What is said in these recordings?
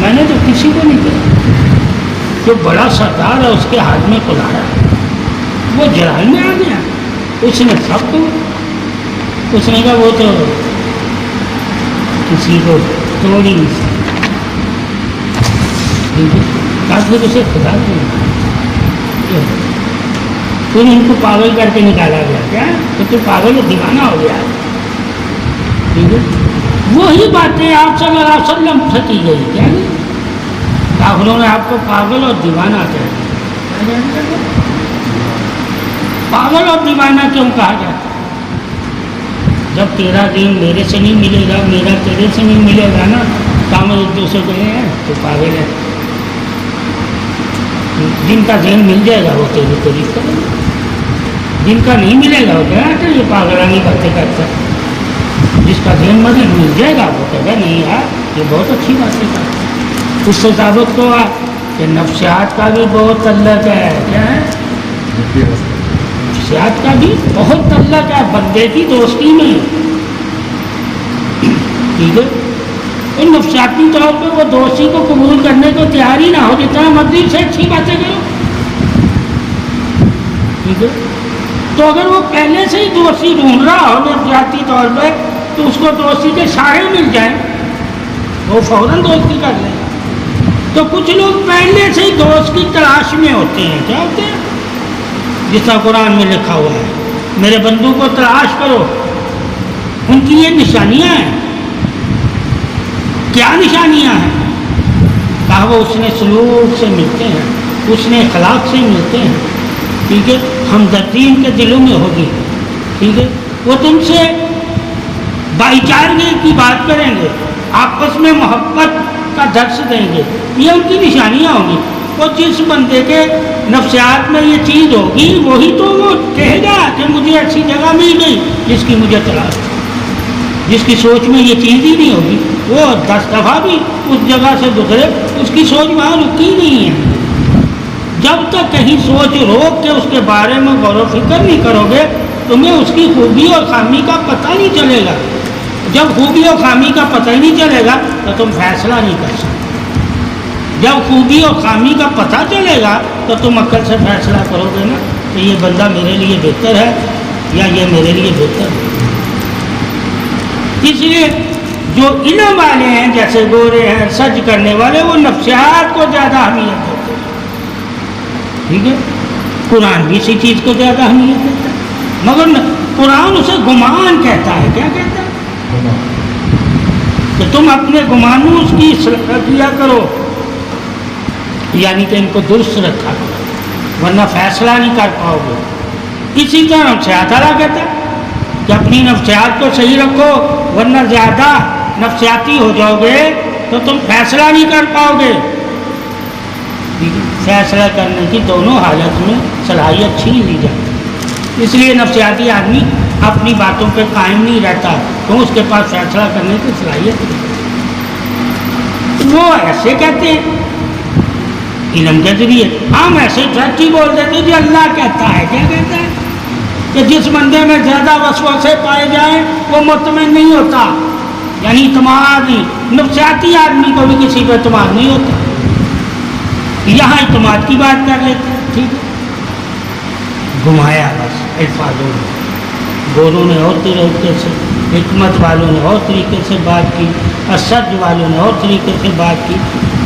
میں نے تو کسی کو نہیں کہا. جو بڑا سردار ہے اس کے ہاتھ میں کلاڑا ہے، وہ جلال میں آ گیا. اس نے سب کو، اس نے کہا وہ تو کسی کو توڑ ہی نہیں سکتا. پھر اسے خدا پھر ان کو پاگل کر کے نکالا گیا. کیا تو پاگل دیوانہ ہو گیا. ٹھیک ہے، وہی باتیں آپ صلی اللہ علیہ وسلم سے کی گئی. کیا کافروں نے آپ کو پاگل اور دیوانہ کہا. پاگل اور دیوانہ کیوں کہا جاتا؟ جب تیرا دین میرے سے نہیں ملے گا، میرا تیرے سے نہیں ملے گا نا، تو ہم ایک دوسرے کو ہیں تو پاگل ہے. جن کا ذہن مل جائے گا وہ تیری تعریف کرے گا، جن کا نہیں ملے گا وہ کہنا کہ یہ پاگلانی باتیں کرتا ہے. جس کا ذہن مل جائے گا وہ کہے گا نہیں یار یہ بہت اچھی باتیں کرتا ہے. اس سے ثابت ہوا کہ نفسیات کا بھی بہت تعلق ہے. کیا ہے؟ نفسیات کا بھی بہت تعلق ہے بندے کی دوستی میں. ٹھیک ہے، ان نفسیاتی طور پہ وہ دوستی کو قبول کرنے کو تیار ہی نہ ہو جتنا مرضی سے اچھی باتیں کرو. ٹھیک ہے، تو اگر وہ پہلے سے ہی دوستی ڈھونڈ رہا ہو نفسیاتی طور پہ تو اس کو دوستی کے سارے مل جائیں، وہ فوراً دوستی کر لیں. تو کچھ لوگ پہلے سے ہی دوست کی تلاش میں ہوتے ہیں. کیا ہوتے ہیں؟ جس طرح قرآن میں لکھا ہوا ہے میرے بندوں کو تلاش کرو. ان کی یہ نشانیاں ہیں. کیا نشانیاں ہیں؟ کہا وہ اس نے سلوک سے ملتے ہیں، اس نے اخلاق سے ملتے ہیں. ٹھیک ہے، ہمدردی ان کے دلوں میں ہوگی. ٹھیک ہے، وہ تم سے بھائی چارگی کی بات کریں گے، آپس میں محبت کا درس دیں گے. یہ ان کی نشانیاں ہوں گی. وہ جس بندے کے نفسیات میں یہ چیز ہوگی وہی تو وہ کہے گا کہ مجھے ایسی جگہ مل گئی جس کی مجھے تلاش تھی. جس کی سوچ میں یہ چیز ہی نہیں ہوگی وہ 10 دفعہ بھی اس جگہ سے گزرے اس کی سوچ وہاں رکی نہیں ہے. جب تک کہیں سوچ روک کے اس کے بارے میں غور و فکر نہیں کرو گے تمہیں اس کی خوبی اور خامی کا پتہ نہیں چلے گا. جب خوبی اور خامی کا پتہ ہی نہیں چلے گا تو تم فیصلہ نہیں کر سکتے. جب خوبی اور خامی کا پتہ چلے گا تو تم عقل سے فیصلہ کرو گے نا کہ یہ بندہ میرے لیے بہتر ہے یا یہ میرے لیے بہتر ہے. اس لیے جو علم والے ہیں جیسے گورے ہیں سج کرنے والے وہ نفسیات کو زیادہ اہمیت دیتے ہیں. ٹھیک ہے، قرآن بھی اسی چیز کو زیادہ اہمیت دیتا ہے مگر قرآن اسے گمان کہتا ہے. کیا کہتا ہے؟ کہ تم اپنے گمانوں اس کی اصلاح کیا کرو، یعنی کہ ان کو درست رکھا کرو ورنہ فیصلہ نہیں کر پاؤ گے. اسی طرح نفسیات اللہ کہتا ہے کہ اپنی نفسیات کو صحیح رکھو ورنہ زیادہ نفسیاتی ہو جاؤ گے تو تم فیصلہ نہیں کر پاؤ گے. فیصلہ کرنے کی دونوں حالت میں صلاحیت چھین لی جاتی. اس لیے نفسیاتی آدمی اپنی باتوں پہ قائم نہیں رہتا تو اس کے پاس فیصلہ کرنے کی صلاحیت نہیں. وہ ایسے کہتے ہیں علم کے ذریعے، ہم ایسے سچ ہی بول دیتے کہ اللہ کہتا ہے. کیا کہتا ہے؟ کہ جس بندے میں زیادہ وسوسے پائے جائیں وہ مطمئن نہیں ہوتا، یعنی اعتماد نہیں. نفسیاتی آدمی کو بھی کسی پہ اعتماد نہیں ہوتا. یہاں اعتماد کی بات کر لیتے ہیں. ٹھیک ہے، گھمایا بس الفاظوں میں. گوروں نے اور طریقے سے، حکمت والوں نے اور طریقے سے بات کی، اسد والوں نے اور طریقے سے بات کی،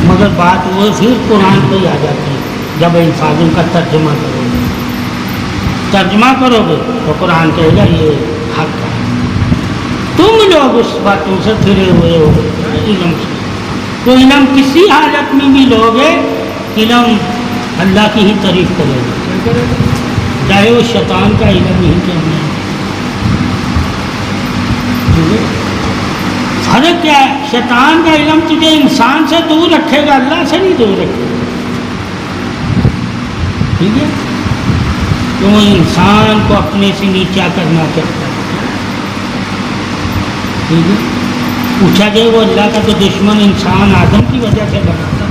مگر بات وہ پھر قرآن پہ ہی آ جاتی ہے. جب الفاظوں کا ترجمہ کرو گے تو قرآن کہے گا یہ حق ہے. تم لوگ اس باتوں سے پھرے ہوئے ہو علم سے. تو علم کسی حالت میں بھی لوگے علم اللہ کی ہی تعریف کرے گا، چاہے وہ شیطان کا علم نہیں کرنا ہے. فرق کیا ہے؟ شیطان کا علم تجھے انسان سے دور رکھے گا، اللہ سے نہیں دور رکھے گا. ٹھیک ہے، تو وہ انسان کو اپنے سے نیچا کرنا چاہتا ہے. ٹھیک ہے، پوچھا جائے وہ اللہ کا تو دشمن انسان آدم کی وجہ سے بنا تھا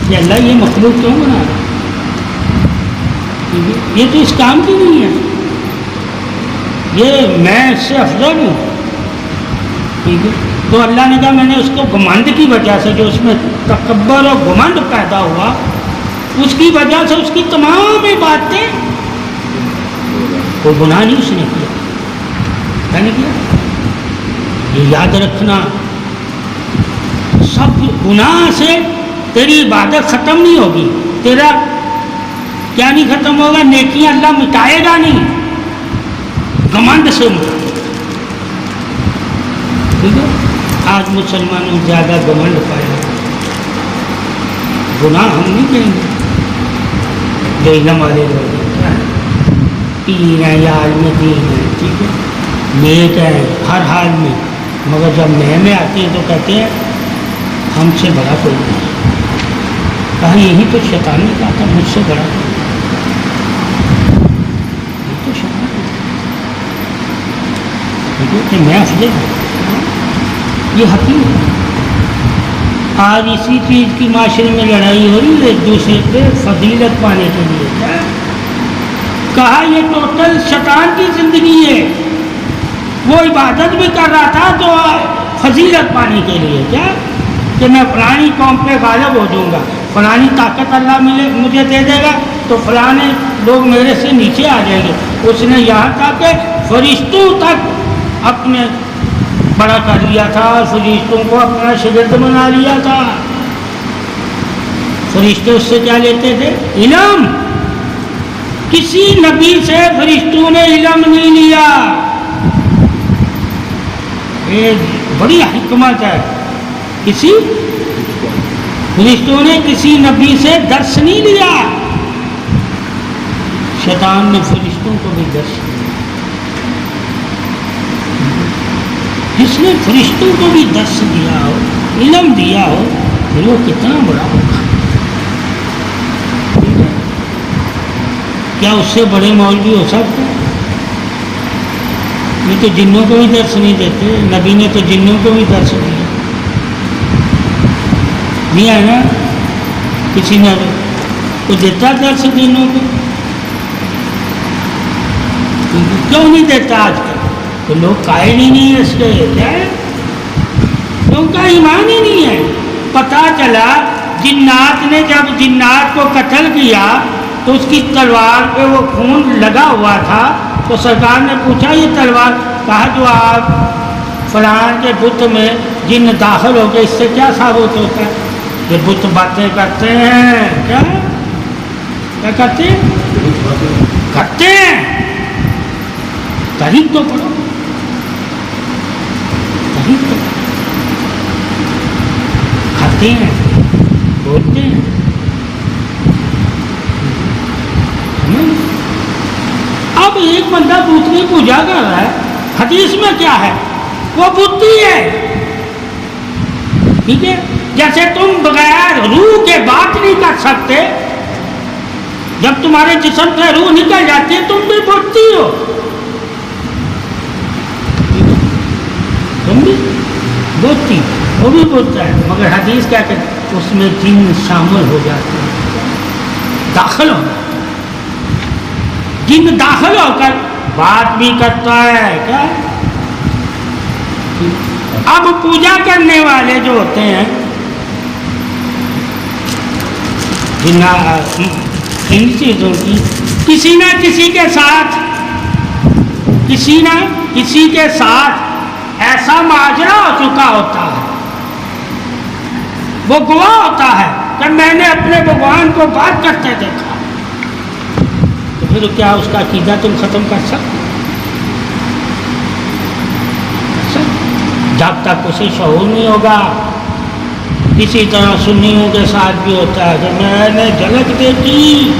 کہ اللہ یہ مخلوق کیوں بنا رہا؟ ٹھیک ہے، یہ تو اس کام کی نہیں ہے، یہ میں اس سے افضل ہوں. ٹھیک ہے، تو اللہ نے کہا میں نے اس کو گمنڈ کی وجہ سے، جو اس میں تکبر اور گمنڈ پیدا ہوا، اس کی وجہ سے اس کی تمام باتیں، کوئی گناہ نہیں اس نے کیا، کیا نہیں کیا؟ یہ یاد رکھنا، سب گناہ سے تیری عبادت ختم نہیں ہوگی، تیرا کیا نہیں ختم ہوگا، نیکیاں اللہ مٹائے گا نہیں، گمنڈ سے مٹائے گا. ٹھیک ہے. آج مسلمانوں زیادہ گمنڈ پائے، گناہ ہم نہیں کہیں گے، جو علم والے لوگ پیر ہیں یا عالم دین ہیں، ٹھیک ہے، نیک ہیں ہر حال میں، مگر جب میں آتی ہیں تو کہتے ہیں ہم سے بڑا کوئی نہیں. کہا یہی تو شیطان نے کہا تھا مجھ سے بڑا کوئی نہیں، یہ تو شیطان ہے، ٹھیک ہے، کہ میں افضل ہوں. یہ حقیقت ہے. آج اسی چیز کی معاشرے میں لڑائی ہو رہی ہے ایک دوسرے پہ فضیلت پانے کے لیے. کیا کہا یہ ٹوٹل شیطان کی زندگی ہے. وہ عبادت بھی کر رہا تھا تو فضیلت پانے کے لیے، کیا کہ میں فلانی قوم پہ غالب ہو جاؤں گا، فلانی طاقت اللہ مجھے دے دے گا تو فلانے لوگ میرے سے نیچے آ جائیں گے. اس نے یہاں تک کہ فرشتوں تک اپنے بڑا کر لیا تھا، فرشتوں کو اپنا شاگرد بنا لیا تھا. فرشتے اس سے کیا لیتے تھے؟ علم. کسی نبی سے فرشتوں نے علم نہیں لیا. یہ بڑی حکمت ہے. کسی فرشتوں نے کسی نبی سے درس نہیں لیا. شیطان نے فرشتوں کو بھی درس لیا. جس نے فرشتوں کو بھی درس دیا ہو، علم دیا ہو، پھر وہ کتنا بڑا ہوگا. کیا اس سے بڑے مولوی ہو سکتے ہیں؟ یہ تو جنوں کو بھی درس نہیں دیتے. نبی نے تو جنوں کو بھی درس دیا نہیں ہے نا. کسی نے تو دیتا درس جنوں کو؟ کیوں نہیں دیتا آج کل؟ تو لوگ قائل ہی نہیں ہے اس کے. کیا ہے؟ ان کا ایمان ہی نہیں ہے. پتہ چلا جنات نے جب جنات کو قتل کیا تو اس کی تلوار پہ وہ خون لگا ہوا تھا، تو سرکار نے پوچھا یہ تلوار، کہا جو آپ فلان کے بت میں جن داخل ہو گئے اس سے کیا ثابت ہوتا ہے؟ یہ بت باتیں کرتے ہیں. کیا کرتے ہیں؟ کرتے ہیں. تاریخ تو پڑھو، تاریخ تو کھاتے ہیں، بولتے ہیں. اب ایک بندہ دوسری پوجا کر رہا ہے، حدیث میں کیا ہے؟ وہ بتی ہے. ٹھیک ہے. جیسے تم بغیر روح کے بات نہیں کر سکتے، جب تمہارے جسم سے روح نکل جاتی ہے تم بھی بتی ہو. تم بھی بوتی، وہ بھی بولتا ہے. مگر حدیث کیا کہ اس میں جن شامل ہو جاتے ہیں، داخل ہو، جن داخل ہو کر بات بھی کرتا ہے. کیا اب پوجا کرنے والے جو ہوتے ہیں ان چیزوں کی کسی نہ کسی کے ساتھ، کسی نہ کسی کے ساتھ ایسا ماجرا ہو چکا ہوتا ہے، وہ گواہ ہوتا ہے کہ میں نے اپنے بھگوان کو بات کرتے دیکھا. تو پھر کیا اس کا عقیدہ تم ختم کر سکتے؟ جب تک اسے شعور نہیں ہوگا. اسی طرح سنیوں کے ساتھ بھی ہوتا ہے کہ میں نے جھلک دیکھی.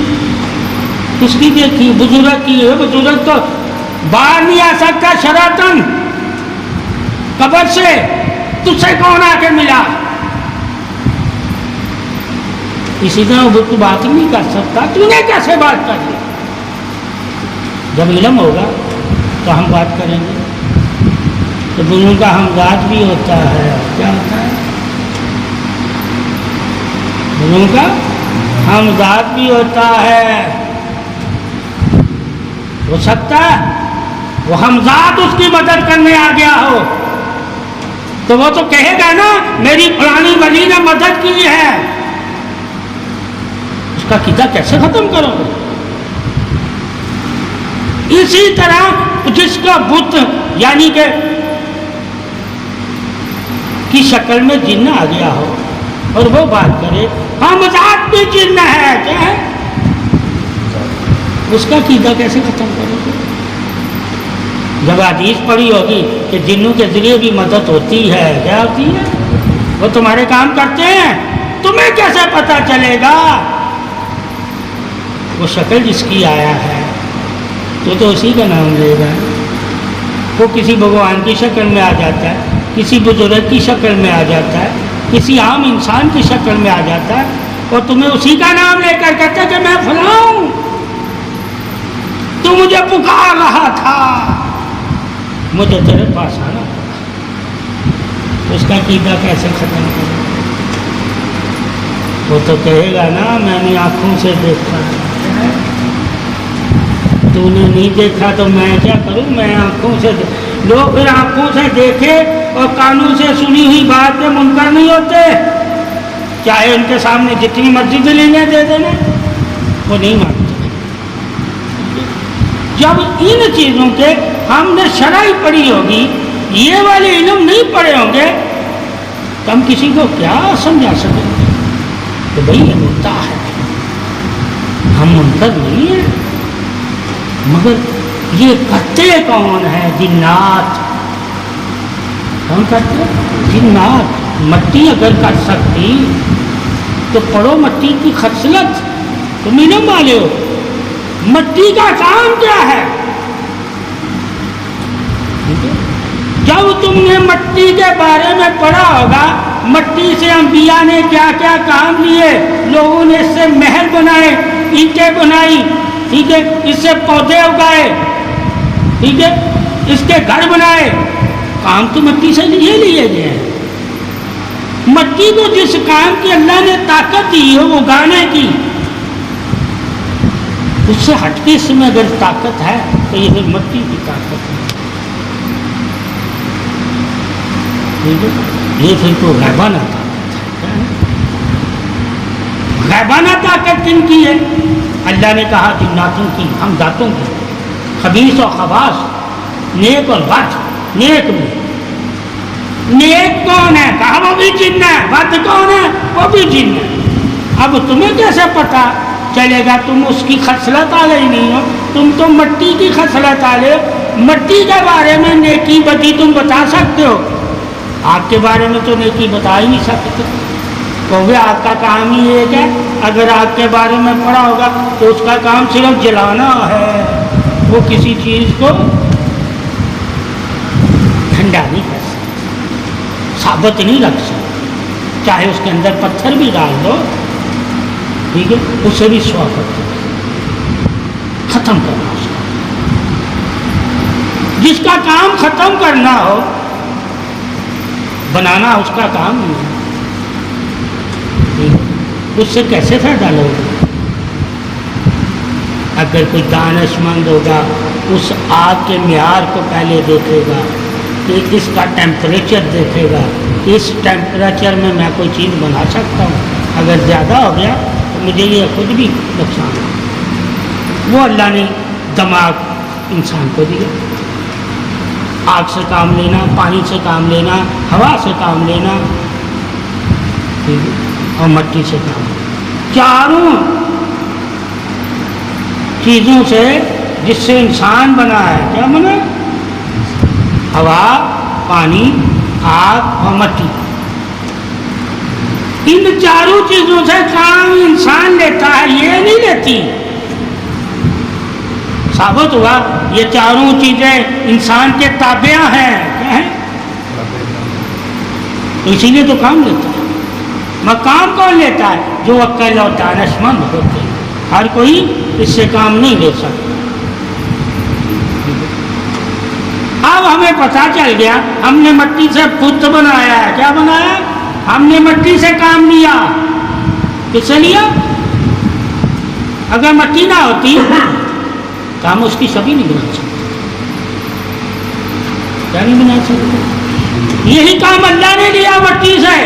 کس کی دیکھی؟ بزرگ کی ہے. بزرگ تو باہر نہیں آ سکتا شراتن قبر سے. تجھ سے کون آ کے ملا؟ اسی طرح وہ تو بات نہیں کر سکتا. تو نے کیسے بات کر لی؟ جب علم ہوگا تو ہم بات کریں گے. تو بزرگوں کا ہمزاد بھی ہوتا ہے. کیا ہوتا ہے؟ بزرگوں کا ہمزاد بھی ہوتا ہے. ہو سکتا ہے وہ ہمزاد اس کی مدد کرنے آ گیا ہو. تو وہ تو کہے گا نا میری فلانی ولی نے مدد کی ہے. اس کا عقیدہ کیسے ختم کرو گے؟ اسی طرح جس کا بت یعنی کہ کی شکل میں جن آ گیا ہو اور وہ بات کرے ہم ذات بھی جن ہے، کیا ہے؟ اس کا عقیدہ کیسے ختم کرو گے؟ جب حدیث پڑھی ہوگی کہ جنوں کے ذریعے بھی مدد ہوتی ہے، کیا ہوتی ہے؟ وہ تمہارے کام کرتے ہیں، تمہیں کیسے پتہ چلے گا؟ وہ شکل جس کی آیا ہے تو اسی کا نام لے گا. وہ کسی بھگوان کی شکل میں آ جاتا ہے، کسی بزرگ کی شکل میں آ جاتا ہے، کسی عام انسان کی شکل میں آ جاتا ہے، اور تمہیں اسی کا نام لے کر کہتا ہے کہ میں فلاں ہوں، تو مجھے پکار رہا تھا، مجھے تیرے پاس آنا پڑا. اس کا عقیدہ کیسے ختم کرے؟ وہ تو کہے گا نا میں نے آنکھوں سے دیکھا، تو نے نہیں دیکھا تو میں کیا کروں؟ میں آنکھوں سے لوگ پھر آنکھوں سے دیکھے اور کانوں سے سنی ہوئی بات پہ منکر نہیں ہوتے، چاہے ان کے سامنے جتنی مرضی دلیلیں دے دینا، وہ نہیں مانتے. جب ان چیزوں کے ہم نے شرح پڑھی ہوگی، یہ والے علم نہیں پڑھے ہوں گے، تو ہم کسی کو کیا سمجھا سکیں گے کہ بھئی یہ ہوتا ہے؟ ہم منکر نہیں ہیں، مگر یہ کرتے کون ہے؟ جنات. کون کرتے؟ جنات. مٹی اگر کر سکتی تو پڑھو مٹی کی خصلت، تم علم والے ہو. مٹی کا کام کیا ہے؟ جب تم نے مٹی کے بارے میں پڑھا ہوگا، مٹی سے انبیاء نے کیا کیا کام لیے، لوگوں نے اس سے محل بنائے، اینٹیں بنائی، ٹھیک ہے، اس سے پودے اگائے، ٹھیک ہے، اس کے گھر بنائے. کام تو مٹی سے لیے گئے ہیں. مٹی کو جس کام کی اللہ نے طاقت دی ہو اگانے کی، اس سے ہٹ کے اس میں اگر طاقت ہے تو یہ پھر مٹی کی طاقت ہے. یہ پھر تو غیبانہ طاقت ہے. غیبانہ طاقت کن کی ہے؟ اللہ نے کہا جناتوں کی، ہم ذاتوں کی، خبیث و خباث، نیک اور بد. نیک بھی، نیک کون ہے؟ کہا وہ بھی جن ہے. بد کون ہے؟ وہ بھی جن ہے. اب تمہیں کیسے پتا چلے گا؟ تم اس کی خصلت والے ہی نہیں ہو، تم تو مٹی کی خصلت والے ہو. مٹی کے بارے میں نیکی بدی تم بتا سکتے ہو، آگ کے بارے میں تو نیکی بتا ہی نہیں سکتے. کہوگے آگ کا کام ہی ایک ہے، اگر آگ کے بارے میں پڑھا ہوگا تو اس کا کام صرف جلانا ہے، وہ کسی چیز کو ٹھنڈا نہیں کر سکتا، ثابت نہیں رکھ سکتا. چاہے اس کے اندر پتھر بھی ڈال دو، ٹھیک ہے، اسے بھی سوافت ختم کرنا اس کا. جس کا کام ختم کرنا ہو، بنانا اس کا کام نہیں ہے. اس سے کیسے فائدہ لو گے؟ اگر کوئی دانش مند ہوگا اس آگ کے معیار کو پہلے دیکھے گا کہ اس کا ٹیمپریچر دیکھے گا، اس ٹیمپریچر میں میں کوئی چیز بنا سکتا ہوں، اگر زیادہ ہو گیا تو مجھے یہ خود بھی نقصان ہے. وہ اللہ نے دماغ انسان کو دیا، آگ سے کام لینا، پانی سے کام لینا، ہوا سے کام لینا، اور مٹی سے کام لینا. چاروں چیزوں سے جس سے انسان بنا ہے، کیا بنا؟ ہوا، پانی، آگ اور مٹی. ان چاروں چیزوں سے کام انسان لیتا ہے، یہ نہیں لیتی. ثابت ہوا یہ چاروں چیزیں انسان کے تابع ہیں، کیا ہیں؟ تو اسی لیے تو کام لیتا ہے. مقام کون لیتا ہے؟ جو عقل اور دانش مند ہوتے ہیں. ہر کوئی اس سے کام نہیں لے سکتا. اب ہمیں پتہ چل گیا، ہم نے مٹی سے بت بنایا ہے. کیا بنایا؟ ہم نے مٹی سے کام لیا. کس سے لیا؟ اگر مٹی نہ ہوتی تو ہم اس کی شبیہ نہیں بنا سکتے. کیا نہیں بنا سکتے؟ یہی کام اللہ نے لیا مٹی سے.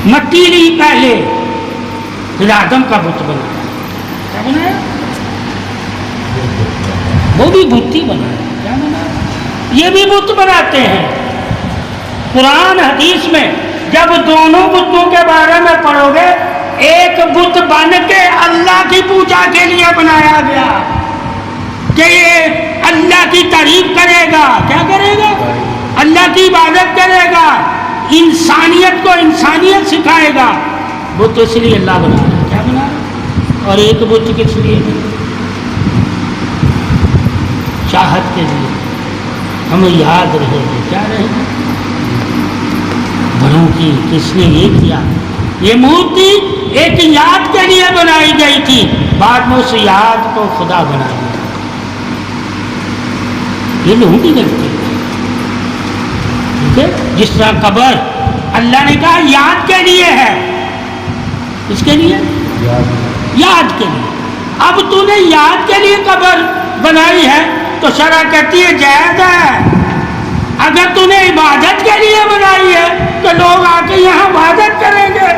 مٹی لی پہلے، پھر آدم کا بت بنایا. کیا بنایا؟ وہ بھی بت ہی بنایا. کیا بنایا؟ یہ بھی بت بناتے ہیں. قرآن حدیث میں جب دونوں بتوں کے بارے میں پڑھو گے، ایک بت بن کے اللہ کی پوجا کے لیے بنایا گیا کہ یہ اللہ کی تعریف کرے گا. کیا کرے گا؟ اللہ کی عبادت کرے گا، انسانیت کو انسانیت سکھائے گا. بت اس لیے اللہ بنا رہا ہے. کیا بنا رہا ہے؟ اور ایک بت کس لیے؟ چاہت کے لیے، ہمیں یاد رہے گا. کیا رہے گا؟ بڑوں کی کس نے یہ کیا. یہ مورتی ایک یاد کے لیے بنائی گئی تھی، بعد میں اس یاد کو خدا بنا دیا. یہ لوگوں کی غلطی ہے. ٹھیک ہے؟ جس طرح قبر اللہ نے کہا یاد کے لیے ہے. اس کے لیے یاد کے لیے. اب تو نے یاد کے لیے قبر بنائی ہے تو شرع کہتی ہے جائز ہے. اگر تو نے عبادت کے لیے بنائی ہے تو لوگ آ کے یہاں عبادت کریں گے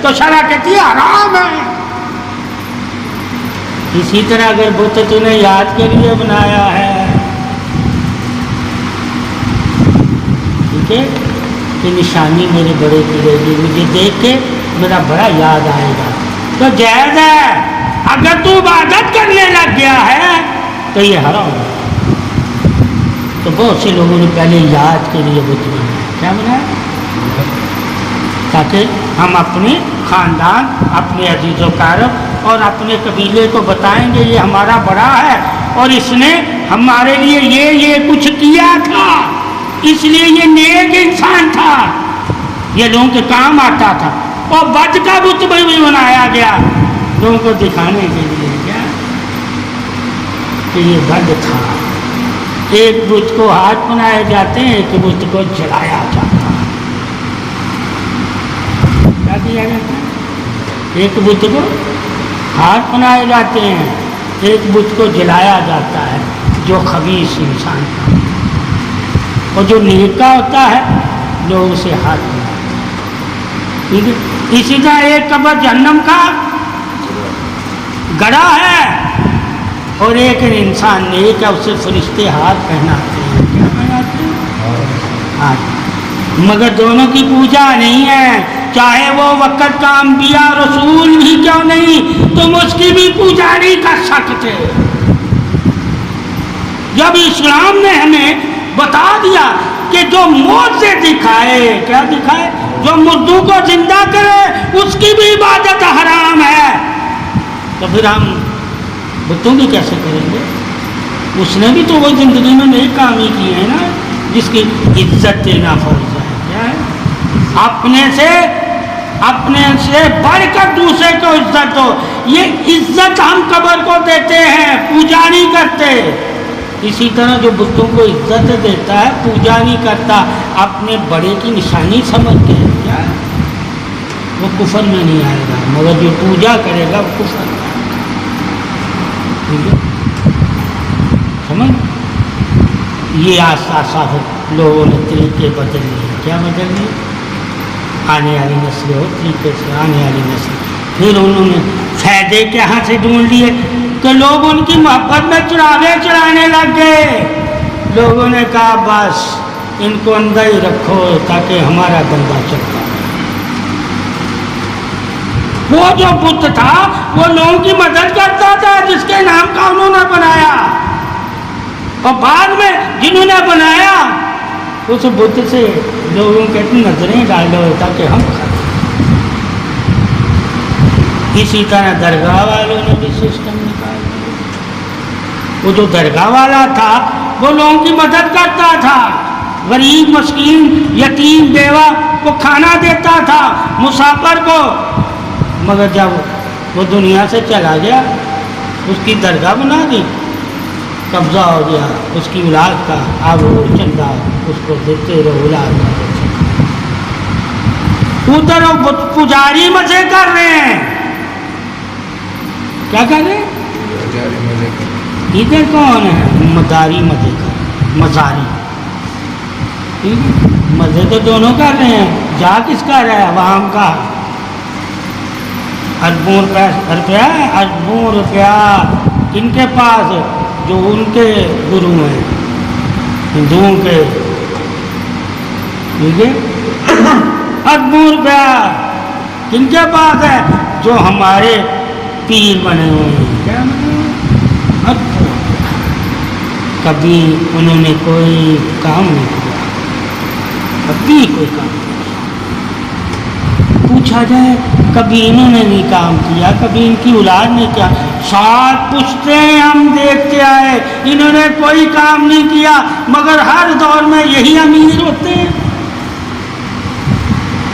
تو شرع کہتی ہے حرام ہے. اسی طرح اگر بت تو نے یاد کے لیے بنایا ہے، ٹھیک ہے، کہ نشانی میرے بڑے کی رہے گی، مجھے دیکھ کے میرا بڑا یاد آئے گا، تو جائز ہے. اگر تو عبادت کرنے لگ گیا ہے تو یہ حرام ہے. تو بہت سے لوگوں نے پہلے یاد کے لیے بت بنایا. کیا بنایا؟ تاکہ ہم اپنے خاندان، اپنے عزیز و اقارب اور اپنے قبیلے کو بتائیں گے یہ ہمارا بڑا ہے اور اس نے ہمارے لیے یہ کچھ کیا تھا، اس لیے یہ نیک انسان تھا، یہ لوگوں کے کام آتا تھا. اور بت کا بت بھی بنایا گیا لوگوں کو دکھانے کے لیے. کیا کہ یہ بد تھا. ایک بت کو ہاتھ بنائے جاتے ہیں، ایک بت کو جلایا جاتا ہے. کیا کیا جاتا ہے؟ ایک بت کو ہاتھ بنائے جاتے ہیں، ایک بت کو جلایا جاتا ہے جو خبیث انسان کا، اور جو نیک کا ہوتا ہے لوگ اسے ہاتھ بنائے. ٹھیک ہے؟ اسی طرح ایک قبر جہنم کا گڑھا ہے اور ایک انسان نیک ہے، اسے فرشتے ہاتھ پہناتے ہیں. کیا پہناتے ہیں؟ ہاتھ. مگر دونوں کی پوجا نہیں ہے. چاہے وہ وقت کا انبیاء رسول بھی کیوں نہیں، تم اس کی بھی پوجا نہیں کر سکتے. جب اسلام نے ہمیں بتا دیا کہ جو موت سے دکھائے، کیا دکھائے، جو مردوں کو زندہ کرے اس کی بھی عبادت حرام ہے، تو پھر ہم بتوں کی کیسے کریں گے؟ اس نے بھی تو وہ زندگی میں نئی کام ہی کی ہے نا، جس کی عزت دینا فرض ہے. کیا ہے؟ اپنے سے بڑھ کر دوسرے کو عزت دو. یہ عزت ہم قبر کو دیتے ہیں، پوجا نہیں کرتے. اسی طرح جو بتوں کو عزت دیتا ہے پوجا نہیں کرتا، اپنے بڑے کی نشانی سمجھ کے. کیا ہے؟ وہ کفر میں نہیں آئے گا، مگر جو پوجا کرے گا وہ کفر میں. سمجھ؟ یہ آسا لوگوں نے طریقے بدل لیے. کیا بدل لیے؟ آنے والی نسل ہو طریقے سے، آنے والی نسل. پھر انہوں نے فائدے کہاں سے ڈھونڈ لیے کہ لوگ ان کی محبت میں چراغے چڑھانے لگ گئے. لوگوں نے کہا بس ان کو اندر ہی رکھو تاکہ ہمارا بندہ چلتا. وہ جو بت تھا وہ لوگوں کی مدد کرتا تھا جس کے نام کا انہوں نے بنایا، اور بعد میں جنہوں نے بنایا اس بت سے لوگوں کے نظریں ڈالو تاکہ ہم کھائیں. اسی طرح درگاہ والوں نے بھی سسٹم نکال دیا. وہ جو درگاہ والا تھا وہ لوگوں کی مدد کرتا تھا، غریب مسکین یتیم بیوہ کو کھانا دیتا تھا، مسافر کو. مگر جب وہ دنیا سے چلا گیا اس کی درگاہ بنا دی، قبضہ ہو گیا اس کی اولاد کا. اب وہ چندہ اس کو دیتے رہو، اولاد کا دیتے. ادھر وہ پجاری مزے کر رہے ہیں. کیا کر رہے ہیں؟ ادھر کون ہے؟ مداری مزے کر رہے ہیں. مزاری. مزے تو دونوں کر رہے ہیں, جا کس کا رہا ہے؟ عوام کا. اربوں روپیہ کن کے پاس؟ جو ان کے گرو ہیں ہندوؤں کے. ٹھیک ہے, اربوں روپیہ کن کے پاس ہے؟ جو ہمارے پیر بنے ہوئے ہیں. کیا کبھی انہوں نے کوئی کام نہیں کیا, کبھی کوئی کام نہیں. پوچھا جائے کبھی انہوں نے نہیں کام کیا, کبھی ان کی اولاد نے کیا. 7 پشتیں ہم دیکھتے آئے, انہوں نے کوئی کام نہیں کیا, مگر ہر دور میں یہی امیر ہوتے ہیں.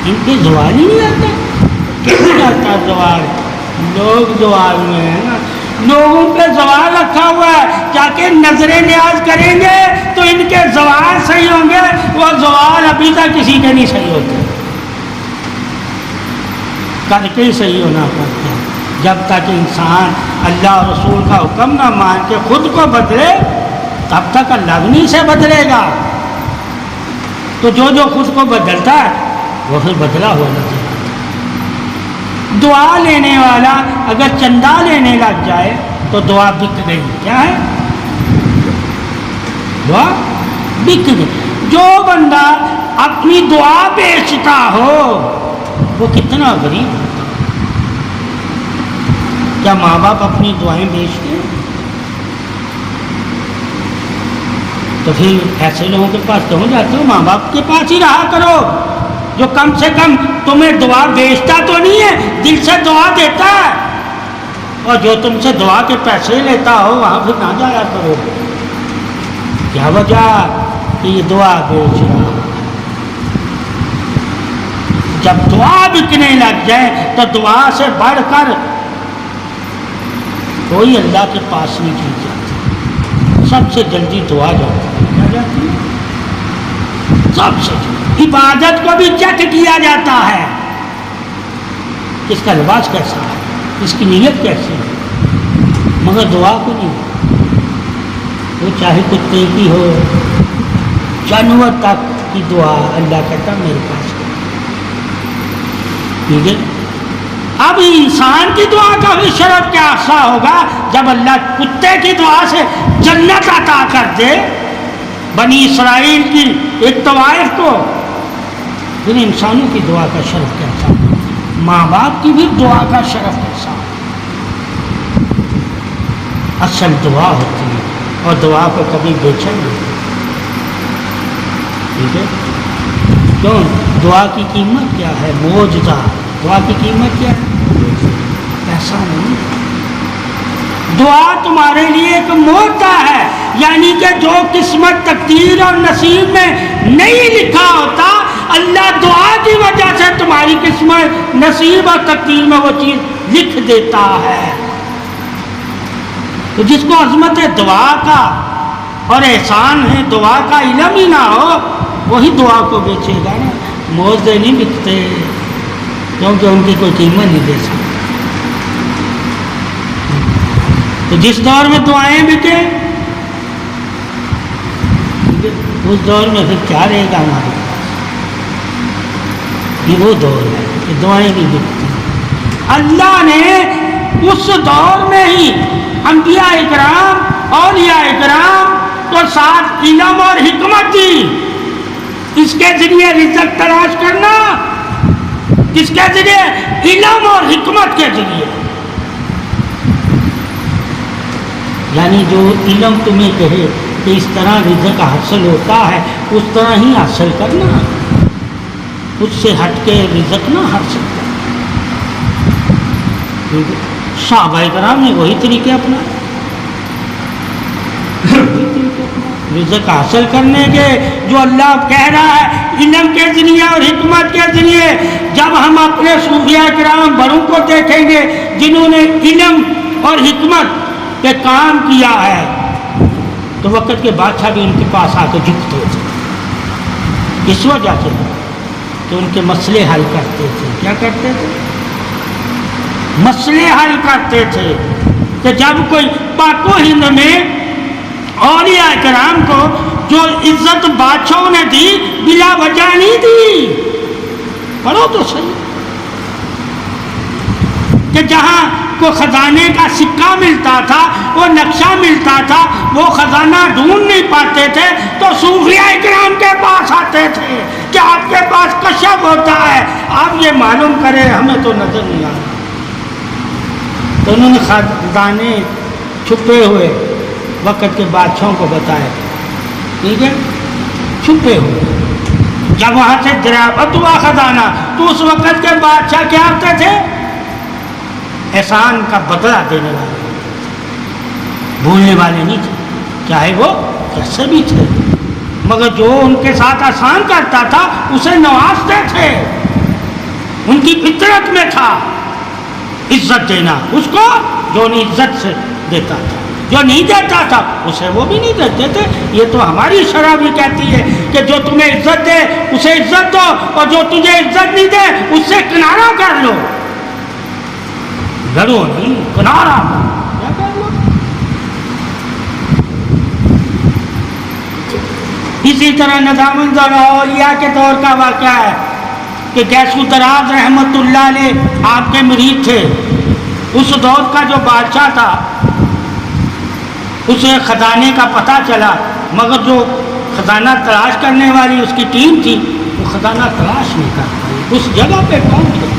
ان کے زوال ہی نہیں آتا. کیسے آتا زوال؟ لوگ زوال میں ہیں نا, لوگوں پہ زوال رکھا ہوا ہے. جا کے نظر نیاز کریں گے تو ان کے زوال صحیح ہوں گے. وہ زوال ابھی تک کسی کے نہیں صحیح ہوتے, کر کے ہی صحیح ہونا پڑتا ہے. جب تک انسان اللہ اور رسول کا حکم نہ مان کے خود کو بدلے, تب تک اللہ بھی نہیں سے بدلے گا. تو جو خود کو بدلتا ہے وہ پھر بدلا ہوا نظر آتا ہے. دعا لینے والا اگر چندہ لینے لگ جائے تو دعا بک گئی. کیا ہے؟ دعا بک گئی. جو بندہ اپنی دعا بیچتا ہو وہ کتنا غریب ہوتا. کیا ماں باپ اپنی دعائیں بیچتے ہیں؟ تو پھر ایسے لوگوں کے پاس کیوں جاتے ہو؟ ماں باپ کے پاس ہی رہا کرو, جو کم سے کم تمہیں دعا بیچتا تو نہیں ہے, دل سے دعا دیتا ہے. اور جو تم سے دعا کے پیسے لیتا ہو وہاں پھر نہ جایا کرو. کیا وجہ کہ یہ دعا بیچ رہا. جب دعا بکنے لگ جائے تو دعا سے بڑھ کر کوئی اللہ کے پاس نہیں کی جاتی. سب سے جلدی دعا جاتی ہے. کیا جاتی ہے؟ سب سے جلدی. عبادت کو بھی چیک کیا جاتا ہے, اس کا لباس کیسا ہے, اس کی نیت کیسی ہے, مگر دعا کو نہیں. وہ چاہے کتے کی ہو, جانور تک کی دعا اللہ کہتا میرے پاس. ٹھیک ہے. اب انسان کی دعا کا بھی شرف کیا ایسا ہوگا جب اللہ کتے کی دعا سے جنت عطا کر دے بنی اسرائیل کی ایک طوائف کو, پھر انسانوں کی دعا کا شرف کیسا, ماں باپ کی بھی دعا کا شرف کیسا. اصل دعا ہوتی ہے اور دعا کو کبھی بیچیں گے. ٹھیک ہے. کیوں؟ دعا کی قیمت کیا ہے؟ موجودہ دعا کی قیمت کیا ہے؟ پیسہ نہیں. دعا تمہارے لیے ایک موجودہ ہے, یعنی کہ جو قسمت تقدیر اور نصیب میں نہیں لکھا ہوتا, اللہ دعا کی وجہ سے تمہاری قسمت نصیب اور تقدیر میں وہ چیز لکھ دیتا ہے. تو جس کو عظمت دعا کا اور احسان ہے, دعا کا علم ہی نہ ہو, وہی دعا کو بیچے گا نا. موزے نہیں بکتے کیونکہ ان کی کوئی قیمت نہیں دے سکتے. تو جس دور میں دعائیں بکے اس دور میں پھر کیا رہے گا ہمارے پاس. یہ وہ دور ہے کہ دعائیں نہیں بکتی. اللہ نے اس دور میں ہی انبیاء اکرام اولیاء اکرام کو ساتھ علم اور حکمت دی. اس کے ذریعے رزق تلاش کرنا, کس کے ذریعے؟ علم اور حکمت کے ذریعے. یعنی جو علم تمہیں کہے کہ اس طرح رزق حاصل ہوتا ہے اس طرح ہی حاصل کرنا, اس سے ہٹ کے رزق نہ حاصل کرنا. صحابہ کرام نے وہی طریقے اپنا رزق حاصل کرنے کے, جو اللہ کہہ رہا ہے علم کے ذریعے اور حکمت کے ذریعے. جب ہم اپنے صوفیاء کرام بڑوں کو دیکھیں گے جنہوں نے علم اور حکمت پہ کام کیا ہے, تو وقت کے بادشاہ بھی ان کے پاس آ کے جھکتے تھے. اس وجہ سے کہ ان کے مسئلے حل کرتے تھے. کیا کرتے تھے؟ مسئلے حل کرتے تھے. کہ جب کوئی پاک و ہند میں اولیاء کرام کو جو عزت بادشاہوں نے دی بلا وجہ نہیں دی. پڑھو تو صحیح کہ جہاں کو خزانے کا سکہ ملتا تھا، وہ نقشہ ملتا تھا، وہ خزانہ ڈھونڈ نہیں پاتے تھے تو صوفیاء اکرام کے پاس آتے تھے کہ آپ کے پاس کشف ہوتا ہے، آپ یہ معلوم کریں، ہمیں تو نظر نہیں آ رہا. تو انہوں نے خزانے چھپے ہوئے وقت کے بادشاہوں کو بتایا. ٹھیک ہے، چھپے ہوئے. جب وہاں سے دریافت ہوا خزانہ تو اس وقت کے بادشاہ کیا کرتے تھے؟ احسان کا بدلہ دینے والے، بھولنے والے نہیں تھے، چاہے وہ کیسے بھی تھے، مگر جو ان کے ساتھ احسان کرتا تھا اسے نوازتے تھے. ان کی فطرت میں تھا عزت دینا اس کو جو انہیں عزت سے دیتا تھا، جو نہیں دیتا تھا اسے وہ بھی نہیں دیتے تھے. یہ تو ہماری شرع بھی کہتی ہے کہ جو تمہیں عزت دے اسے عزت دو، اور جو تجھے عزت نہیں دے اس سے کنارہ کر لو. لڑو نہیں، کنارہ کیا کر لو. اسی طرح نظام الاولیاء کے دور کا واقعہ ہے کہ گیس الدراز رحمت اللہ علیہ آپ کے مرید تھے. اس دور کا جو بادشاہ تھا اسے خزانے کا پتہ چلا، مگر جو خزانہ تلاش کرنے والی اس کی ٹیم تھی وہ خزانہ تلاش نہیں کر پائی، اس جگہ پہ پہنچ گئی.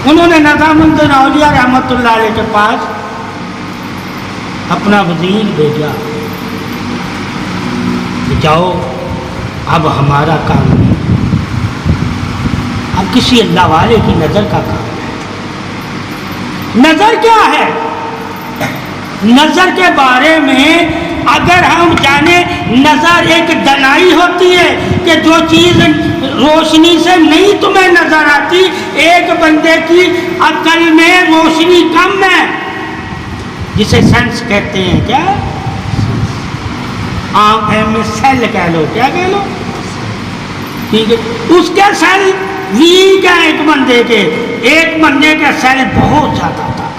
انہوں نے نظام الدین اولیاء رحمۃ اللہ علیہ کے پاس اپنا وزیر بھیجا کہ جاؤ اب ہمارا کام نہیں، اب کسی اللہ والے کی نظر کا کام ہے. نظر کیا ہے؟ نظر کے بارے میں اگر ہم جانیں، نظر ایک دنائی ہوتی ہے کہ جو چیز روشنی سے نہیں تمہیں نظر آتی، ایک بندے کی عقل میں روشنی کم ہے جسے سینس کہتے ہیں. کیا آنکھ میں سیل کہہ لو، کیا کہہ لو، ٹھیک ہے. اس کے سیل ویک ہے ایک بندے کے سیل بہت زیادہ طاقتور.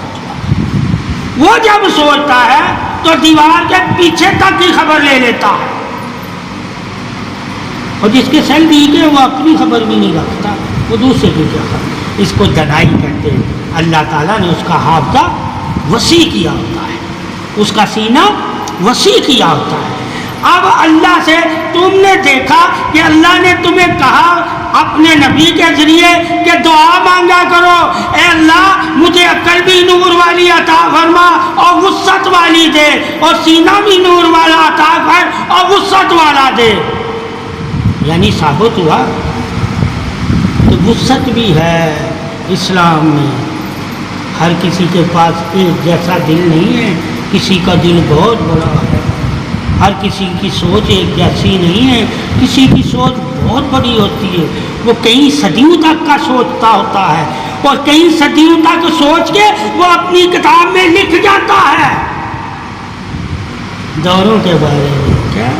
وہ جب سوچتا ہے تو دیوار کے پیچھے تک کی خبر لے لیتا ہے، اور جس کے سیل ویک ہے وہ اپنی خبر بھی نہیں رکھتا، وہ دوسرے کی کیا خبر. اس کو دنائی کہتے ہیں. اللہ تعالیٰ نے اس کا حافظہ وسیع کیا ہوتا ہے، اس کا سینہ وسیع کیا ہوتا ہے. اب اللہ سے تم نے دیکھا کہ اللہ نے تمہیں کہا اپنے نبی کے ذریعے کہ دعا مانگا کرو، اے اللہ مجھے عقل بھی نور والی عطا فرما اور وسعت والی دے، اور سینہ بھی نور والا عطا کر اور وسعت والا دے. یعنی ثابت ہوا کہ وسعت بھی ہے اسلام میں. ہر کسی کے پاس ایک جیسا دل نہیں ہے، کسی کا دل بہت بڑا ہے. ہر کسی کی سوچ ایک جیسی نہیں ہے، کسی کی سوچ بہت بڑی ہوتی ہے. وہ کئی صدیوں تک کا سوچتا ہوتا ہے، اور کئی صدیوں تک سوچ کے وہ اپنی کتاب میں لکھ جاتا ہے دوروں کے بارے میں. کیا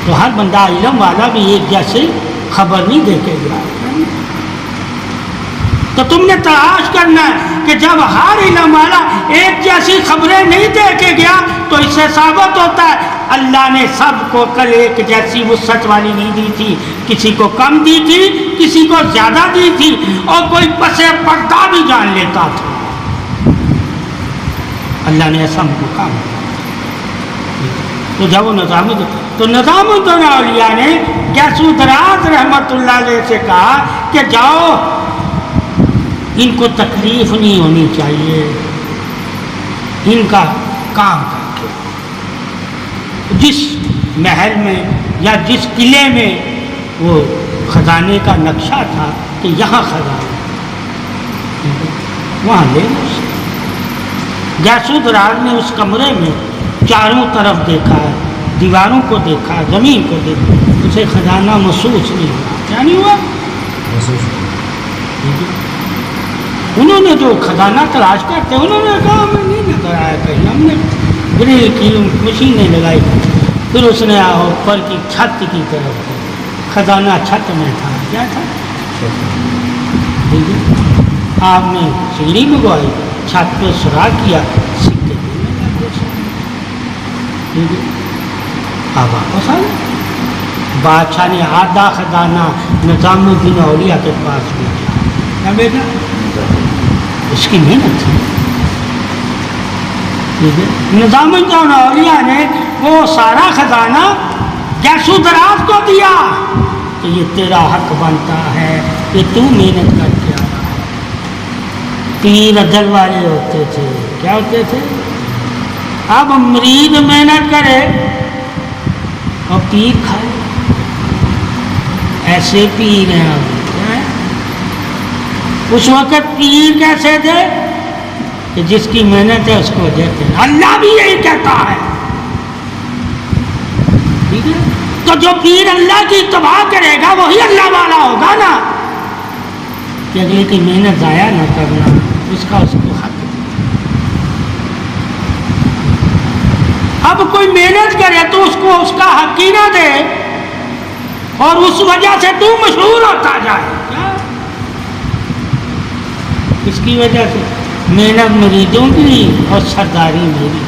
تو ہر بندہ علم والا بھی ایک جیسی خبر نہیں دے کے گیا. تو تم نے تلاش کرنا ہے کہ جب ہر علم والا ایک جیسی خبریں نہیں دے کے گیا تو اس سے ثابت ہوتا ہے اللہ نے سب کو کل ایک جیسی وسعت والی نہیں دی تھی، کسی کو کم دی تھی، کسی کو زیادہ دی تھی، اور کوئی پس پردہ بھی جان لیتا تھا. اللہ نے ایسا مقام. تو جب وہ نظام الدین اولیاء نے گیس الدراز رحمت اللہ علیہ سے کہا کہ جاؤ، ان کو تکلیف نہیں ہونی چاہیے، ان کا کام کر کے جس محل میں یا جس قلعے میں وہ خزانے کا نقشہ تھا کہ یہاں خزانہ وہاں لے لو. گیس الدراز نے اس کمرے میں چاروں طرف دیکھا ہے، دیواروں کو دیکھا، زمین کو دیکھا، اسے خزانہ محسوس نہیں ہوا. کیا نہیں ہوا؟ انہوں نے جو خزانہ تلاش کرتے انہوں نے کہا ہمیں نہیں نظر آیا کہیں. ہم نے گرل کی مشینیں لگائی، پھر اس نے اوپر کی چھت کی طرف خزانہ چھت میں تھا. کیا تھا؟ آپ نے سیڑھی منگوائی، چھت پہ سراغ کیا، سکے اب واپس آ گئے. بادشاہ نے آدھا خزانہ نظام الدین اولیاء کے پاس بھیجا. کیا بیٹا؟ اس کی محنت تھی. نظام الدین اولیاء نے وہ سارا خزانہ گیسو دراز کو دیا کہ یہ تیرا حق بنتا ہے کہ تو محنت کر کے آ رہا ہے. پیر عدل والے ہوتے تھے. کیا ہوتے تھے؟ اب مرید محنت کرے اور پیر کھائے. ایسے پیر ہیں اب. اس وقت پیر کیسے تھے کہ جس کی محنت ہے اس کو دیتے ہیں. اللہ بھی یہی کہتا ہے. ٹھیک ہے؟ تو جو پیر اللہ کی اتباع کرے گا وہی اللہ والا ہوگا نا. کہ اگلے کی محنت ضائع نہ کرنا، اس کا اس کو حق. اب کوئی محنت کرے تو اس کو اس کا حق ہی نہ دے اور اس وجہ سے تو مشہور ہوتا جائے. کیا اس کی وجہ سے محنت مریدوں کی اور سرداری میری.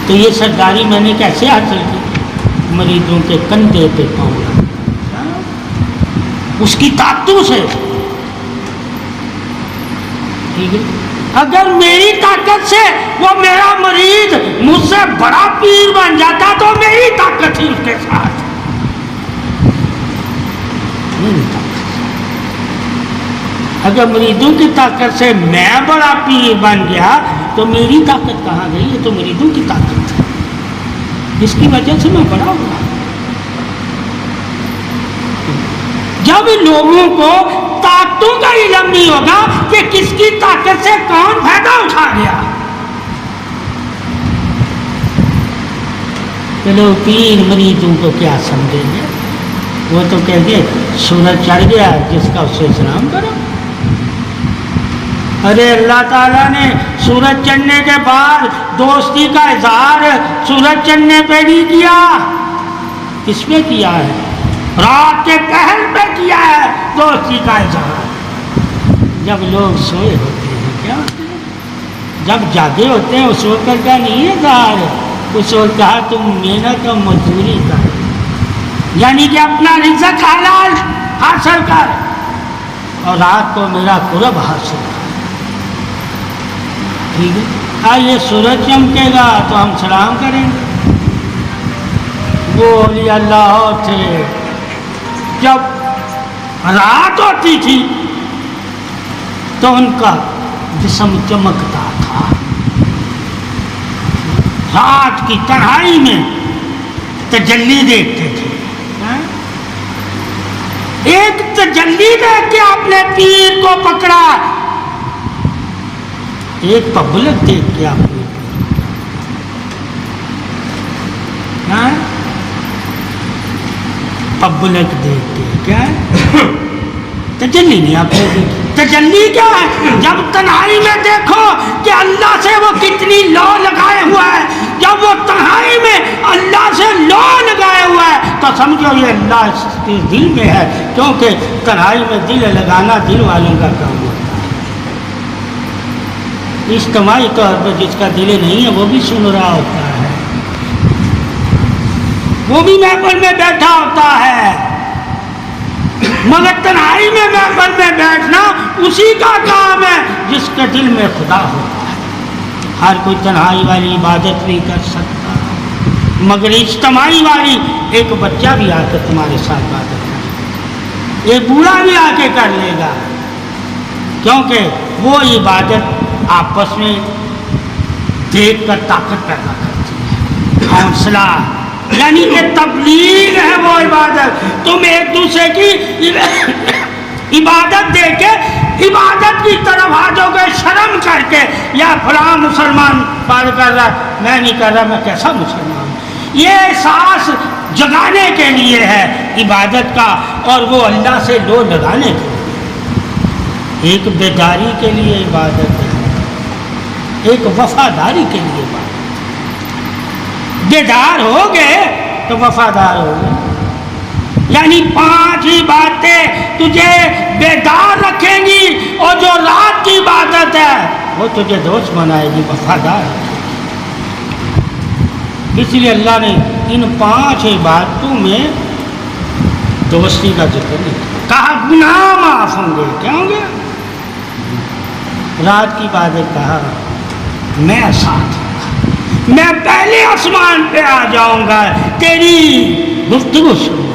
تو یہ سرداری میں نے کیسے حاصل کی؟ مریدوں کے کندھے پہ پاؤں اس کی طاقتوں سے. ٹھیک ہے؟ اگر میری طاقت سے وہ میرا مرید مجھ سے بڑا پیر بن جاتا تو میری طاقت تھی اس کے ساتھ. میری طاقت. اگر مریدوں کی طاقت سے میں بڑا پیر بن گیا تو میری طاقت کہاں گئی؟ یہ تو مریدوں کی طاقت ہے جس کی وجہ سے میں بڑا ہوا. جب لوگوں کو طاقتوں کا علم نہیں ہوگا کہ کس کی طاقت سے کون فائدہ اٹھا گیا. چلو پیر مریدوں کو کیا سمجھیں گے؟ وہ تو کہیں گے سورج چڑھ گیا جس کا اسے سلام کرو. ارے اللہ تعالیٰ نے سورج چڑھنے کے بعد دوستی کا اظہار سورج چڑھنے پہ نہیں کیا. کس پہ کیا ہے؟ رات کے پہر پہ کیا ہے دوستی کا اظہار. جب لوگ سوئے ہوتے ہیں. کیا ہوتے ہیں؟ جب جاگے ہوتے ہیں اس وقت کا نہیں ہے اظہار. اس وقت کہا تم محنت اور مزدوری کر، یعنی کہ اپنا رزق حلال حاصل کر اور رات کو میرا قرب حاصل کر. ٹھیک ہے؟ یہ سورج چمکے گا تو ہم سلام کریں گے. وہ اولیاء اللہ تھے جب رات ہوتی تھی تو ان کا جسم چمکتا تھا. رات کی تنہائی میں تجلی دیکھتے تھے. ایک تجلی دیکھ کے آپ نے پیر کو پکڑا، ایک پبلک دیکھ کے آپ نے پبلک دیکھ کے کیا ہے؟ تجلی نہیں آپ نے دیکھی. تجلی کیا ہے؟ جب تنہائی میں دیکھو کہ اللہ سے وہ کتنی لو لگائے ہوا ہے. جب وہ تنہائی میں اللہ سے لو لگائے ہوا ہے تو سمجھو یہ اللہ اس کے دل میں ہے، کیونکہ تنہائی میں دل لگانا دل والوں کا کام ہوتا ہے. اجتماعی طور پر جس کا دل نہیں ہے وہ بھی سن رہا ہوتا ہے، وہ بھی محفل میں بیٹھا ہوتا ہے، مگر تنہائی میں محفل میں بیٹھنا اسی کا کام ہے جس کے دل میں خدا ہوتا ہے. ہر کوئی تنہائی والی عبادت نہیں کر سکتا، مگر اجتماعی والی ایک بچہ بھی آ کر تمہارے ساتھ عبادت کرے، ایک بوڑھا بھی آ کے کر لے گا، کیونکہ وہ عبادت آپس میں دیکھ کر طاقت پیدا کرتی ہے. حوصلہ یعنی کہ تبلیغ ہے وہ عبادت. تم ایک دوسرے کی عبادت دیکھ کے عبادت کی طرف آ جاؤ گے شرم کر کے، یا فلاں مسلمان پار کر رہا میں نہیں کر رہا، میں کیسا مسلمان ہوں. یہ احساس جگانے کے لیے ہے عبادت کا، اور وہ اللہ سے لو لگانے کے لیے. ایک بیداری کے لیے عبادت ہے، ایک وفاداری کے لیے بات. بیدار ہو گئے تو وفادار ہو گئے، یعنی 5 ہی باتیں تجھے بیدار رکھیں گی، اور جو رات کی عبادت ہے وہ تجھے دوست بنائے گی، وفادار. اس لیے اللہ نے ان 5 عبادتوں میں دوستی کا ذکر نہیں کہا گناہ معاف ہوں گے. کیا ہوں گے؟ رات کی عبادت کہا میں ساتھ ہوں، میں پہلے آسمان پہ آ جاؤں گا تیری گفتگو سنوں،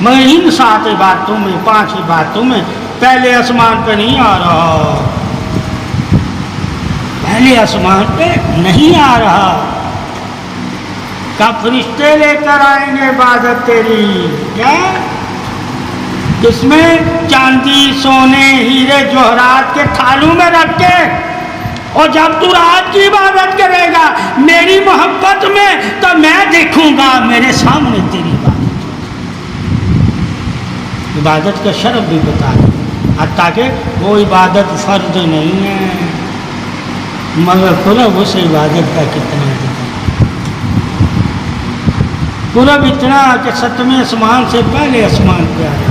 مگر ان 7 عبادتوں میں 5 عبادتوں میں پہلے آسمان پہ نہیں آ رہا، پہلے آسمان پہ نہیں آ رہا. کب فرشتے لے کر آئیں گے عبادت تیری؟ کیا اس میں چاندی سونے ہیرے جوہرات کے تھالوں میں رکھ کے، اور جب تو رات کی عبادت کرے گا میری محبت میں تو میں دیکھوں گا میرے سامنے تیری عبادت کا شرف بھی بتا دیں، حتیٰ کہ وہ عبادت فرض نہیں ہے مگر قرب اس عبادت کا کتنا ہے، قرب اتنا کہ 7ویں آسمان سے پہلے آسمان پہ آیا.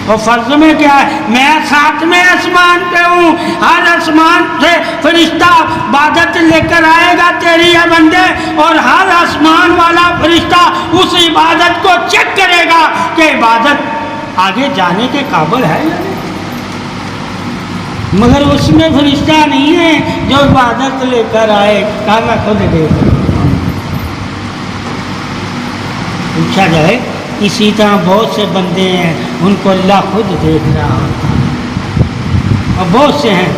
اور فرض میں کیا ہے؟ میں 7ویں آسمان پہ ہوں، ہر آسمان سے فرشتہ عبادت لے کر آئے گا تیری یا بندے، اور ہر آسمان والا فرشتہ اس عبادت کو چیک کرے گا کہ عبادت آگے جانے کے قابل ہے یا نہیں. مگر اس میں فرشتہ نہیں ہے جو عبادت لے کر آئے. کہا میں خود دیکھ پوچھا جائے اسی طرح بہت سے بندے ہیں ان کو اللہ خود دیکھ رہا ہوتا ہے، اور بہت سے ہیں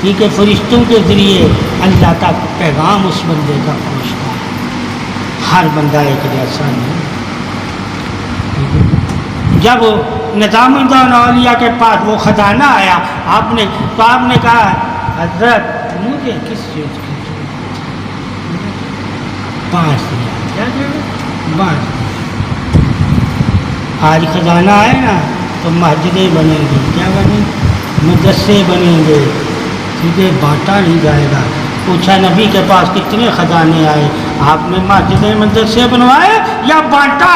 ٹھیک ہے فرشتوں کے ذریعے اللہ تک پیغام اس بندے کا پہنچتا ہے. ہر بندہ ایک جیسا نہیں. جب نظام الدین اولیاء کے پاس وہ خزانہ آیا آپ نے کہا حضرت مجھے کس چیز کی ضرورت؟ 5 آج خزانہ آئے نا تو مسجدیں بنیں گی، کیا بنیں گی؟ مدرسے بنیں گے، ٹھیک ہے بانٹا نہیں جائے گا. پوچھا نبی کے پاس کتنے خزانے آئے؟ آپ نے مسجدیں مدرسے بنوائے یا بانٹا؟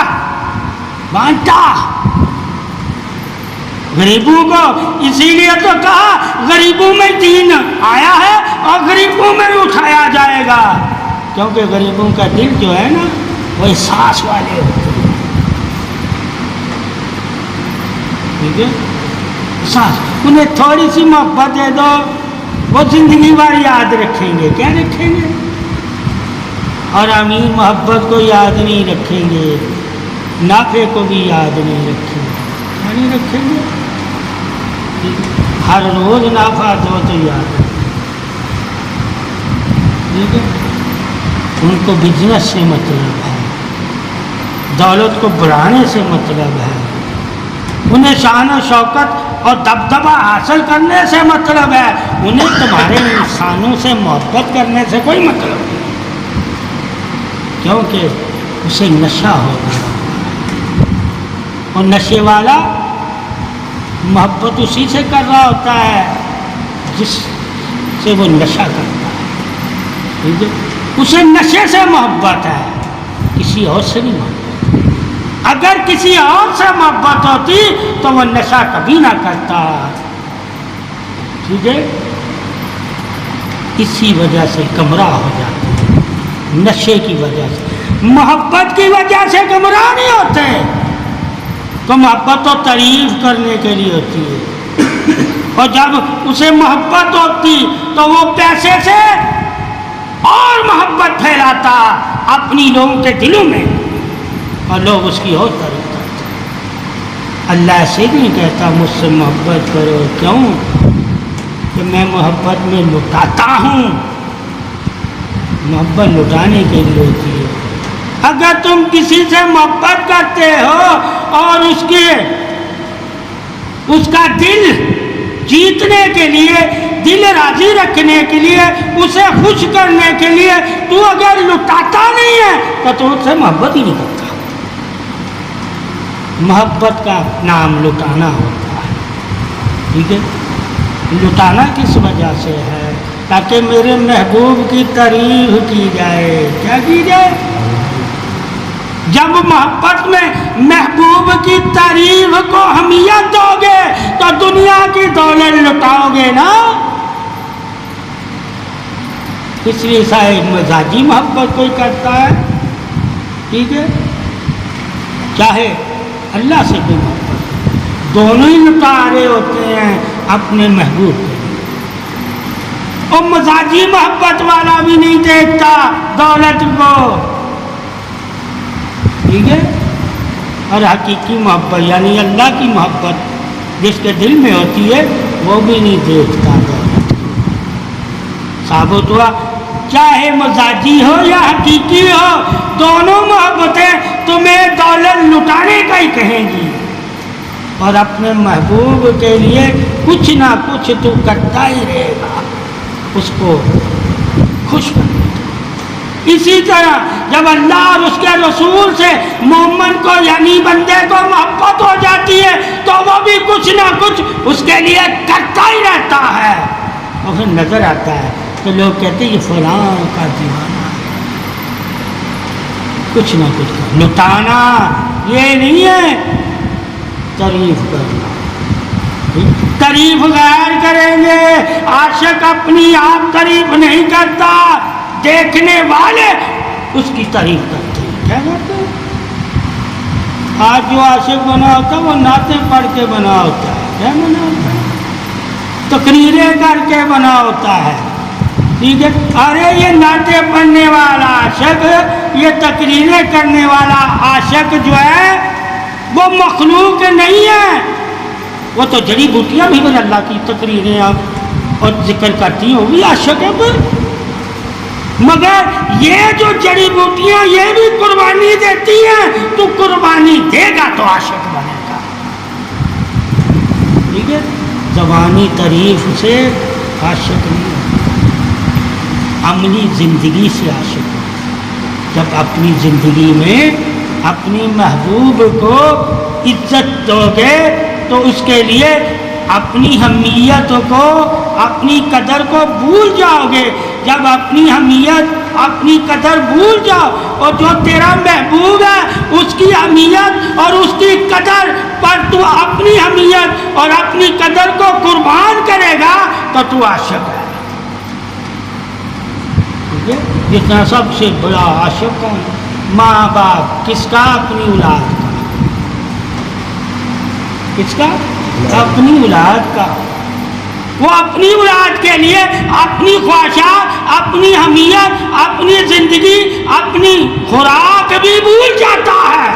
غریبوں کو. اسی لیے تو کہا غریبوں میں دین آیا ہے اور غریبوں میں اٹھایا جائے گا، کیونکہ غریبوں کا دل جو ہے نا وہ احساس والے ہوتے ہیں. ٹھیک ہے احساس، انہیں تھوڑی سی محبت دے دو وہ زندگی بھر یاد رکھیں گے. کیا رکھیں گے؟ اور امیر محبت کو یاد نہیں رکھیں گے، نافع کو بھی یاد نہیں رکھیں گے. کیا نہیں رکھیں گے؟ ہر روز نافع دو تو یاد رکھیں. ٹھیک ہے ان کو بزنس سے مطلب ہے، دولت کو بڑھانے سے مطلب ہے، انہیں شان و شوکت اور دبدبہ حاصل کرنے سے مطلب ہے، انہیں تمہارے انسانوں سے محبت کرنے سے کوئی مطلب نہیں، کیونکہ اسے نشہ ہو گیا. اور نشے والا محبت اسی سے کر رہا ہوتا ہے جس سے وہ نشہ کرتا ہے. ٹھیک ہے اسے نشے سے محبت ہے، کسی اور سے نہیں محبت. اگر کسی اور سے محبت ہوتی تو وہ نشہ کبھی نہ کرتا. ٹھیک ہے اسی وجہ سے گمراہ ہو جاتے، نشے کی وجہ سے. محبت کی وجہ سے گمراہ نہیں ہوتے. تو محبت تو تعریف کرنے کے لیے ہوتی ہے، اور جب اسے محبت ہوتی تو وہ پیسے سے اور محبت پھیلاتا اپنی لوگوں کے دلوں میں، اور لوگ اس کی اور تعریف کرتے. اللہ سے نہیں کہتا مجھ سے محبت کرو، کیوں کہ میں محبت میں لٹاتا ہوں. محبت لٹانے کے لیے ہوتی ہے. اگر تم کسی سے محبت کرتے ہو اور اس کا دل جیتنے کے لیے، دل راضی رکھنے کے لیے، اسے خوش کرنے کے لیے تو اگر لٹاتا نہیں ہے تو تم اس سے محبت ہی نہیں کرتا. محبت کا نام لٹانا ہوتا ہے. ٹھیک ہے لٹانا کس وجہ سے ہے؟ تاکہ میرے محبوب کی تعریف کی جائے. کیا کی جائے؟ جب محبت میں محبوب کی تعریف کو اہمیت دو گے تو دنیا کی دولت لٹاؤ گے نا. اس لیے صاحب مزاجی محبت کوئی کرتا ہے، ٹھیک ہے، چاہے اللہ سے کوئی محبت، دونوں ہی لٹارے ہوتے ہیں اپنے محبوب کے لیے۔ اور مزاجی محبت والا بھی نہیں دیکھتا دولت کو، ٹھیک ہے، اور حقیقی محبت یعنی اللہ کی محبت جس کے دل میں ہوتی ہے وہ بھی نہیں دیکھتا دولت کو۔ ثابت ہوا چاہے مزاجی ہو یا حقیقی ہو، دونوں محبتیں تمہیں دولت لٹانے کا ہی کہیں گی، اور اپنے محبوب کے لیے کچھ نہ کچھ تو کرتا ہی رہے گا اس کو خوش کرنے کا۔ اسی طرح جب اللہ اور اس کے رسول سے مومن کو یعنی بندے کو محبت ہو جاتی ہے تو وہ بھی کچھ نہ کچھ اس کے لیے کرتا ہی رہتا ہے، اور پھر نظر آتا ہے تو لوگ کہتے ہیں یہ فلاں کا دیوانہ ہے، کچھ نہ کچھ کر لٹانا یہ نہیں ہے، تعریف کرنا، تعریف غیر کریں گے، عاشق اپنی آپ تعریف نہیں کرتا، دیکھنے والے اس کی تعریف کرتے ہیں۔ کیا کرتے ہیں؟ آج جو عاشق بنا ہوتا ہے وہ نعتیں پڑھ کے بنا ہوتا ہے، کیا بنا ہوتا ہے؟ تقریریں کر کے بنا ہوتا ہے، ٹھیک ہے، ارے یہ نعتیں پڑھنے والا عاشق، یہ تقریریں کرنے والا عاشق جو ہے وہ مخلوق نہیں ہے، وہ تو جڑی بوٹیاں بھی بن اللہ کی تقریریں اور ذکر کرتی ہیں وہ بھی عاشق ہے پھر، مگر یہ جو جڑی بوٹیاں یہ بھی قربانی دیتی ہیں، تو قربانی دے گا تو عاشق بنے گا، ٹھیک ہے، زبانی تعریف سے عاشق نہیں ہوتا، عملی زندگی سے عاشق ہوتا۔ جب اپنی زندگی میں اپنی محبوب کو عزت دو گے تو اس کے لیے اپنی حمیت کو اپنی قدر کو بھول جاؤ گے۔ جب اپنی حمیت اپنی قدر بھول جاؤ اور جو تیرا محبوب ہے اس کی حمیت اور اس کی قدر پر تو اپنی حمیت اور اپنی قدر کو قربان کرے گا تو تو عاشق ہے۔ جتنا سب سے بڑا عاشق کون؟ ماں باپ، کس کا؟ اپنی اولاد کا، کس کا؟ اپنی اولاد کا۔ وہ اپنی اولاد کے لیے اپنی خواہشات، اپنی حمیت، اپنی زندگی، اپنی خوراک بھی بھول جاتا ہے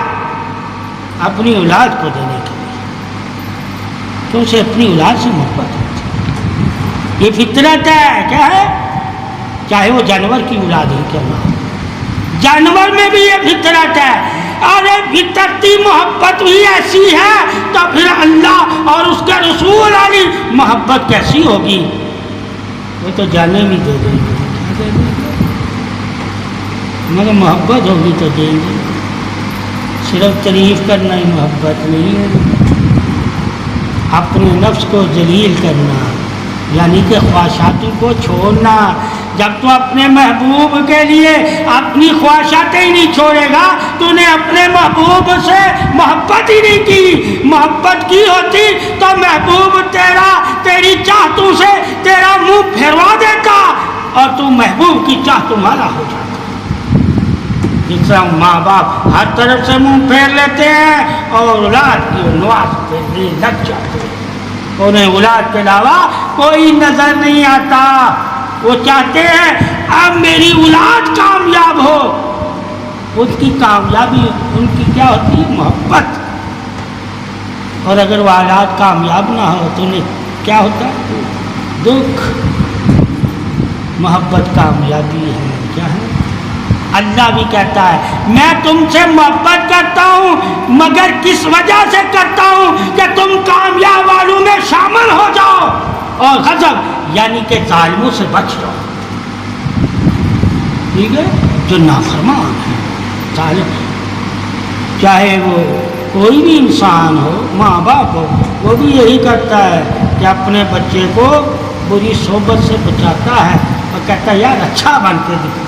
اپنی اولاد کو دینے کے لیے، تو اسے اپنی اولاد سے محبت ہوتی ہے۔ یہ فطرت ہے، کیا ہے؟ چاہے وہ جانور کی اولاد ہی کیوں نہ ہو، جانور میں بھی یہ فطرت ہے۔ ارے فطرتی محبت بھی ایسی ہے تو پھر اللہ اور اس کے رسول والی محبت کیسی ہوگی؟ وہ تو جانے بھی دے دیں گے، مگر محبت ہوگی تو دیں گے۔ صرف تعریف کرنا ہی محبت نہیں ہے، اپنے نفس کو ذلیل کرنا یعنی کہ خواہشاتوں کو چھوڑنا۔ جب تو اپنے محبوب کے لیے اپنی خواہشاتیں ہی نہیں چھوڑے گا تو نے اپنے محبوب سے محبت ہی نہیں کی۔ محبت کی ہوتی تو محبوب تیری چاہتوں سے تیرا منہ پھیروا دیتا اور تو محبوب کی چاہتوں والا ہو جاتا۔ جس طرح ماں باپ ہر طرف سے منہ پھیر لیتے ہیں اور اولاد کی نواز پھیرنے لگ جاتے ہیں، انہیں اولاد کے علاوہ کوئی نظر نہیں آتا۔ وہ چاہتے ہیں اب میری اولاد کامیاب ہو، اس کی کامیابی ان کی کیا ہوتی ہے؟ محبت۔ اور اگر وہ اولاد کامیاب نہ ہو تو انہیں کیا ہوتا ہے؟ دکھ۔ محبت کامیابی ہے، کیا ہے؟ اللہ بھی کہتا ہے میں تم سے محبت کرتا ہوں مگر کس وجہ سے کرتا ہوں کہ تم کامیاب والوں میں شامل ہو جاؤ اور غضب یعنی کہ ظالموں سے بچ جاؤ، ٹھیک ہے، جو نافرمان ہے ظالم، چاہے وہ کوئی بھی انسان ہو، ماں باپ ہو، وہ بھی یہی کرتا ہے کہ اپنے بچے کو بری صحبت سے بچاتا ہے اور کہتا ہے یار اچھا بن کے دکھا۔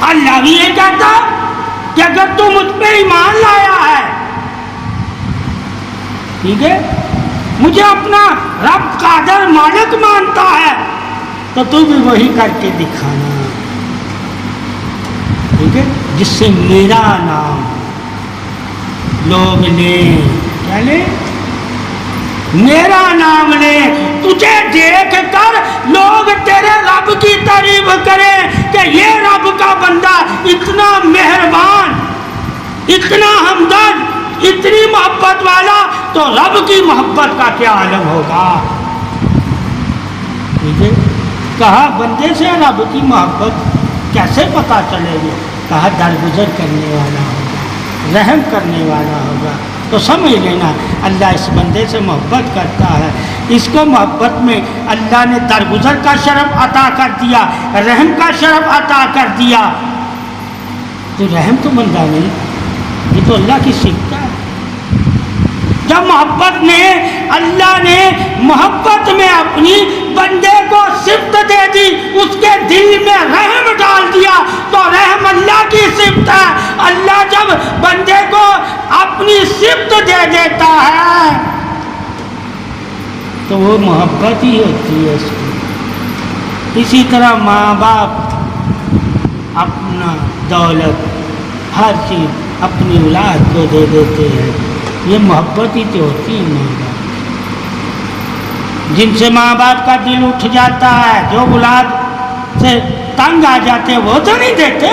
اللہ بھی یہ کہتا کہ اگر تو مجھ پہ ایمان لایا ہے، ٹھیک ہے، مجھے اپنا رب قادر مالک مانتا ہے، تو تو بھی وہی کر کے دکھانا، ٹھیک ہے، جس سے میرا نام لوگ لیں، کیا لیں؟ میرا نام لیں، تجھے دیکھ کر لوگ تیرے رب کی تعریف کریں کہ یہ رب کا بندہ اتنا مہربان، اتنا ہمدرد، اتنی محبت والا، تو رب کی محبت کا کیا عالم ہوگا؟ ٹھیک ہے، کہا بندے سے رب کی محبت کیسے پتہ چلے گی؟ کہا درگزر کرنے والا ہوگا، رحم کرنے والا ہوگا، تو سمجھ لینا اللہ اس بندے سے محبت کرتا ہے، اس کو محبت میں اللہ نے درگزر کا شرف عطا کر دیا، رحم کا شرف عطا کر دیا۔ تو رحم تو بندہ نہیں، یہ تو اللہ کی صفت ہے۔ جب محبت نے، اللہ نے محبت میں اپنی بندے کو صفت دے دی، اس کے دل میں رحم ڈال دیا، تو رحم اللہ کی صفت ہے۔ اللہ جب بندے کو اپنی صفت دے دیتا ہے تو وہ محبت ہی ہوتی ہے اس کی۔ اسی طرح ماں باپ اپنا دولت ہر چیز اپنی اولاد کو دے دیتے ہیں، یہ محبت ہی تو ہوتی ہے۔ ماں باپ جن سے ماں باپ کا دل اٹھ جاتا ہے، جو اولاد سے تنگ آ جاتے ہیں، وہ تو نہیں دیتے،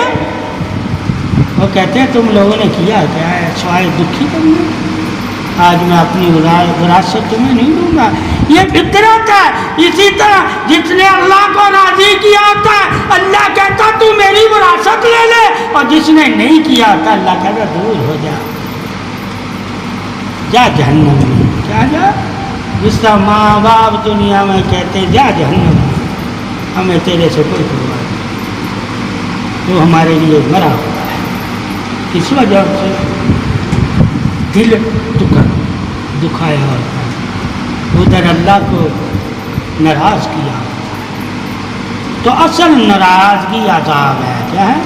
وہ کہتے ہیں تم لوگوں نے کیا کیا ہے سوائے دکھی کرنا، آج میں اپنی وراثت تمہیں نہیں دوں گا۔ یہ فطرت ہے۔ اسی طرح جس نے اللہ کو راضی کیا ہوتا ہے، اللہ کہتا تو میری وراثت لے لے، اور جس نے نہیں کیا ہوتا اللہ کہتا دور ہو جا، جا جہنم میں، کیا جا؟ جس طرح ماں باپ دنیا میں کہتے ہیں جا جہنم میں، ہمیں تیرے سے کوئی پرواہ نہیں، تو ہمارے لیے مرا ہوا ہے، اس وجہ سے دل دکھایا ہوتا ہے، ادھر اللہ کو ناراض کیا ہوتا ہے۔ تو اصل ناراضگی عذاب ہے، کیا ہے؟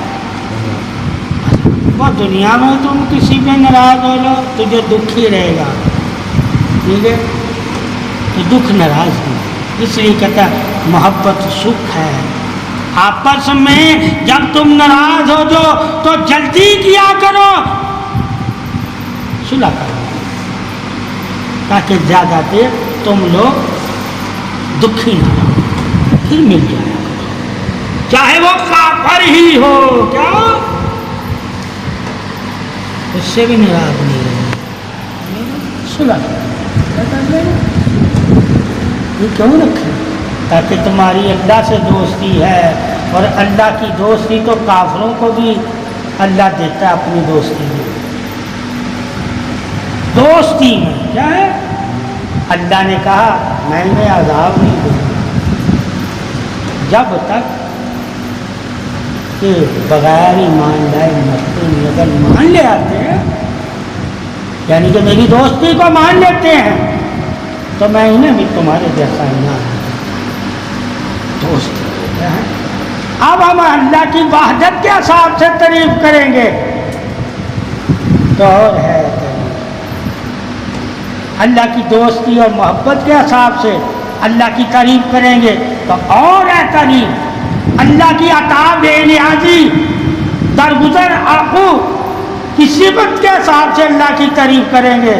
وہ دنیا میں تم کسی پہ ناراض ہو لو تجھے دکھ ہی رہے گا، ٹھیک ہے، تو دکھ ناراضگی، اس لیے کہتا ہے محبت سکھ ہے۔ آپس میں جب تم ناراض ہو جو تو جلدی کیا کرو صلح کرو، تاکہ زیادہ دیر تم لوگ دکھی نہ رہو، پھر مل جائے گا، چاہے وہ کافر ہی ہو، کیا اس سے بھی ناراض نہیں رہے، صلح یہ کیوں رکھے؟ تاکہ تمہاری اللہ سے دوستی ہے، اور اللہ کی دوستی تو کافروں کو بھی اللہ دیتا ہے اپنی دوستی میں۔ دوستی میں کیا ہے؟ اللہ نے کہا میں انہیں عذاب نہیں دوں گا جب تک کہ بغیر ایمان لائے مرتے نہیں، اگر مان لے آتے ہیں یعنی کہ میری دوستی کو مان لیتے ہیں تو میں انہیں بھی تمہارے جیسا ایمان دوست کیا ہے۔ اب ہم اللہ کی وحدت کے حساب سے تعریف کریں گے تو اور ہے، اللہ کی دوستی اور محبت کے حساب سے اللہ کی تعریف کریں گے تو اور ہے تعریف، اللہ کی عطا بے نیازی درگزر آخو کی صفت کے حساب سے اللہ کی تعریف کریں گے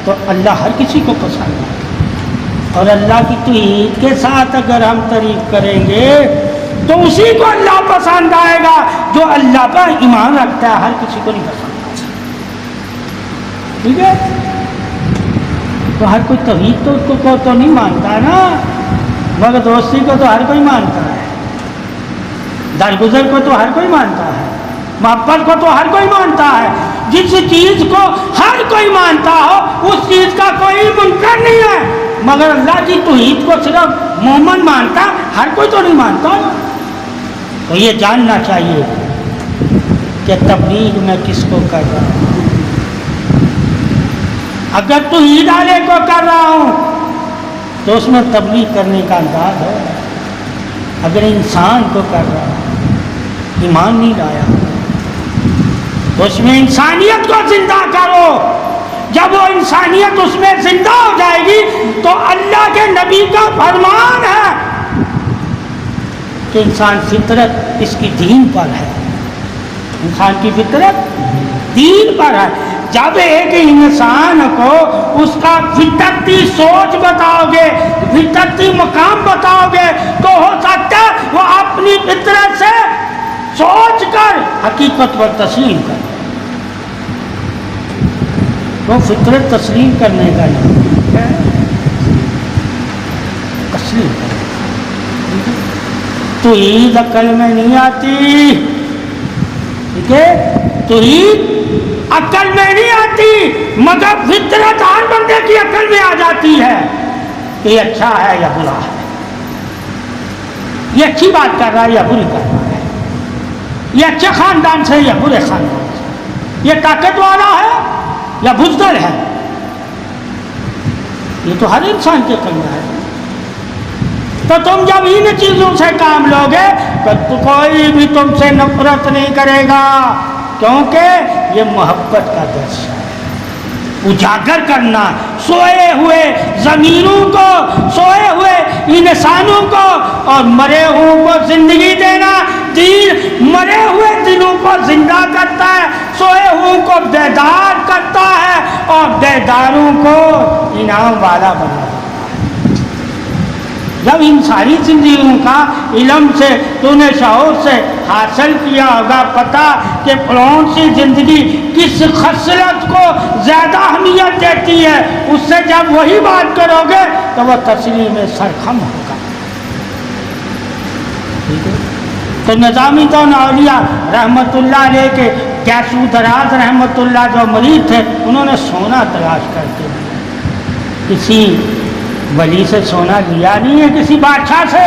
تو اللہ ہر کسی کو پسند ہے، اور اللہ کی توحید کے ساتھ اگر ہم تعریف کریں گے تو اسی کو اللہ پسند آئے گا جو اللہ پر ایمان رکھتا ہے، ہر کسی کو نہیں پسند آتا، ٹھیک ہے؟ تو ہر کوئی توحید کو تو نہیں مانتا نا، مگر دوستی کو تو ہر کوئی مانتا ہے، درگزر کو تو ہر کوئی مانتا ہے، محبت کو تو ہر کوئی مانتا ہے۔ جس چیز کو ہر کوئی مانتا ہو اس چیز کا کوئی منکر نہیں ہے، مگر اللہ کی توحید کو صرف مومن مانتا، ہر کوئی تو نہیں مانتا۔ تو یہ جاننا چاہیے کہ تبلیغ میں کس کو کر رہا ہوں، اگر توحید والے کو کر رہا ہوں تو اس میں تبلیغ کرنے کا انداز ہے، اگر انسان کو کر رہا ہوں ایمان نہیں لایا تو اس میں انسانیت کو زندہ کرو، جب وہ انسانیت اس میں زندہ ہو جائے گی تو اللہ کے نبی کا فرمان ہے کہ انسان فطرت اس کی دین پر ہے، انسان کی فطرت دین پر ہے۔ جب ایک انسان کو اس کا فطرتی سوچ بتاؤ گے، فطرتی مقام بتاؤ گے، تو ہو سکتا ہے وہ اپنی فطرت سے سوچ کر حقیقت پر تسلیم کر۔ وہ فطرت تسلیم کرنے کا نام ہے، تسلیم کرنے۔ توحید عقل میں نہیں آتی، ٹھیک ہے، توحید عقل میں نہیں آتی، مگر فطرت ہر بندے کی عقل میں آ جاتی ہے کہ یہ اچھا ہے یا برا ہے، یہ اچھی بات کر رہا ہے یا بری کر رہا ہے، یہ اچھے خاندان سے یا برے خاندان سے، یہ طاقت والا ہے یا بزدل ہے، یہ تو ہر انسان کے عقل میں ہے۔ تو تم جب ان چیزوں سے کام لو گے تو کوئی بھی تم سے نفرت نہیں کرے گا، کیونکہ یہ محبت کا درس ہے۔ اجاگر کرنا سوئے ہوئے ضمیروں کو، سوئے ہوئے انسانوں کو اور مرے ہوئے کو زندگی دینا۔ دین مرے ہوئے دلوں کو زندہ کرتا ہے، سوئے ہوئے کو بیدار کرتا ہے اور بیداروں کو انعام والا بنا دیتا ہے۔ جب ان ساری زندگیوں کا علم سے تو نے شعور سے حاصل کیا ہوگا پتہ کہ کون سی زندگی کس خصلت کو زیادہ اہمیت دیتی ہے، اس سے جب وہی بات کرو گے تو وہ تسلیم سرخم ہوگا۔ ٹھیک ہے، تو نظامی تو اولیاء رحمت اللہ علیہ کے کیسو دراز رحمت اللہ جو مرید تھے، انہوں نے سونا تلاش کر کے دیا، کسی ولی سے سونا لیا نہیں ہے، کسی بادشاہ سے۔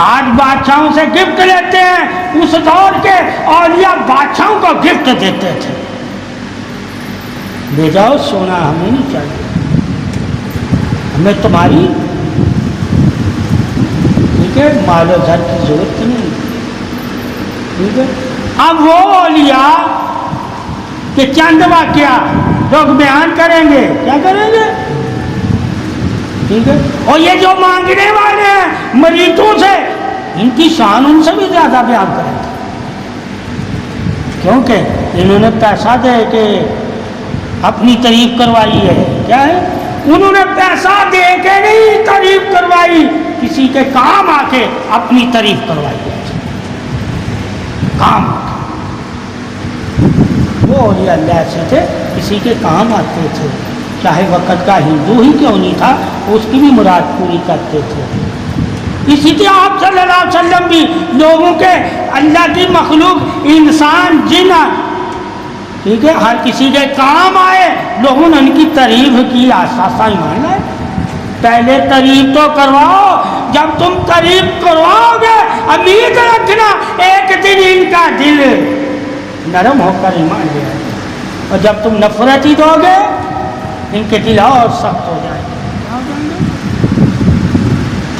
آج بادشاہوں سے گفٹ لیتے ہیں، اس دور کے اولیاء بادشاہوں کو گفٹ دیتے تھے۔ لے جاؤ سونا، ہمیں نہیں چاہیے، ہمیں تمہاری ٹھیک ہے مال و زر کی ضرورت نہیں، ٹھیک ہے۔ اب وہ اولیاء کہ چند واقعہ لوگ بیان کریں گے، کیا کریں گے، ٹھیک ہے، اور یہ جو مانگنے والے ہیں مریدوں سے، ان کی شان ان سے بھی زیادہ بیان کریں گے، کیونکہ انہوں نے پیسہ دے کے اپنی تعریف کروائی ہے۔ کیا ہے، انہوں نے پیسہ دے کے نہیں تعریف کروائی، کسی کے کام آ کے اپنی تعریف کروائی ہے، کام آ کے۔ وہ اولیاء اللہ سے تھے، کسی کے کام آتے تھے، چاہے وقت کا ہندو ہی کیوں نہیں تھا، اس کی بھی مراد پوری کرتے تھے۔ اسی طرح آپ صلی اللہ علیہ وسلم بھی لوگوں کے، اللہ کی مخلوق انسان جن، ٹھیک ہے، ہر کسی کے کام آئے، لوگوں نے ان کی تعریف کی، آساسا ایمان لائے۔ پہلے تعریف تو کرواؤ، جب تم تعریف کرواؤ گے امید رکھنا ایک دن ان کا دل نرم ہو کر ایمان لے آئے گا، اور جب تم نفرت ہی دو گے ان کے دل اور سخت ہو جائیں گے،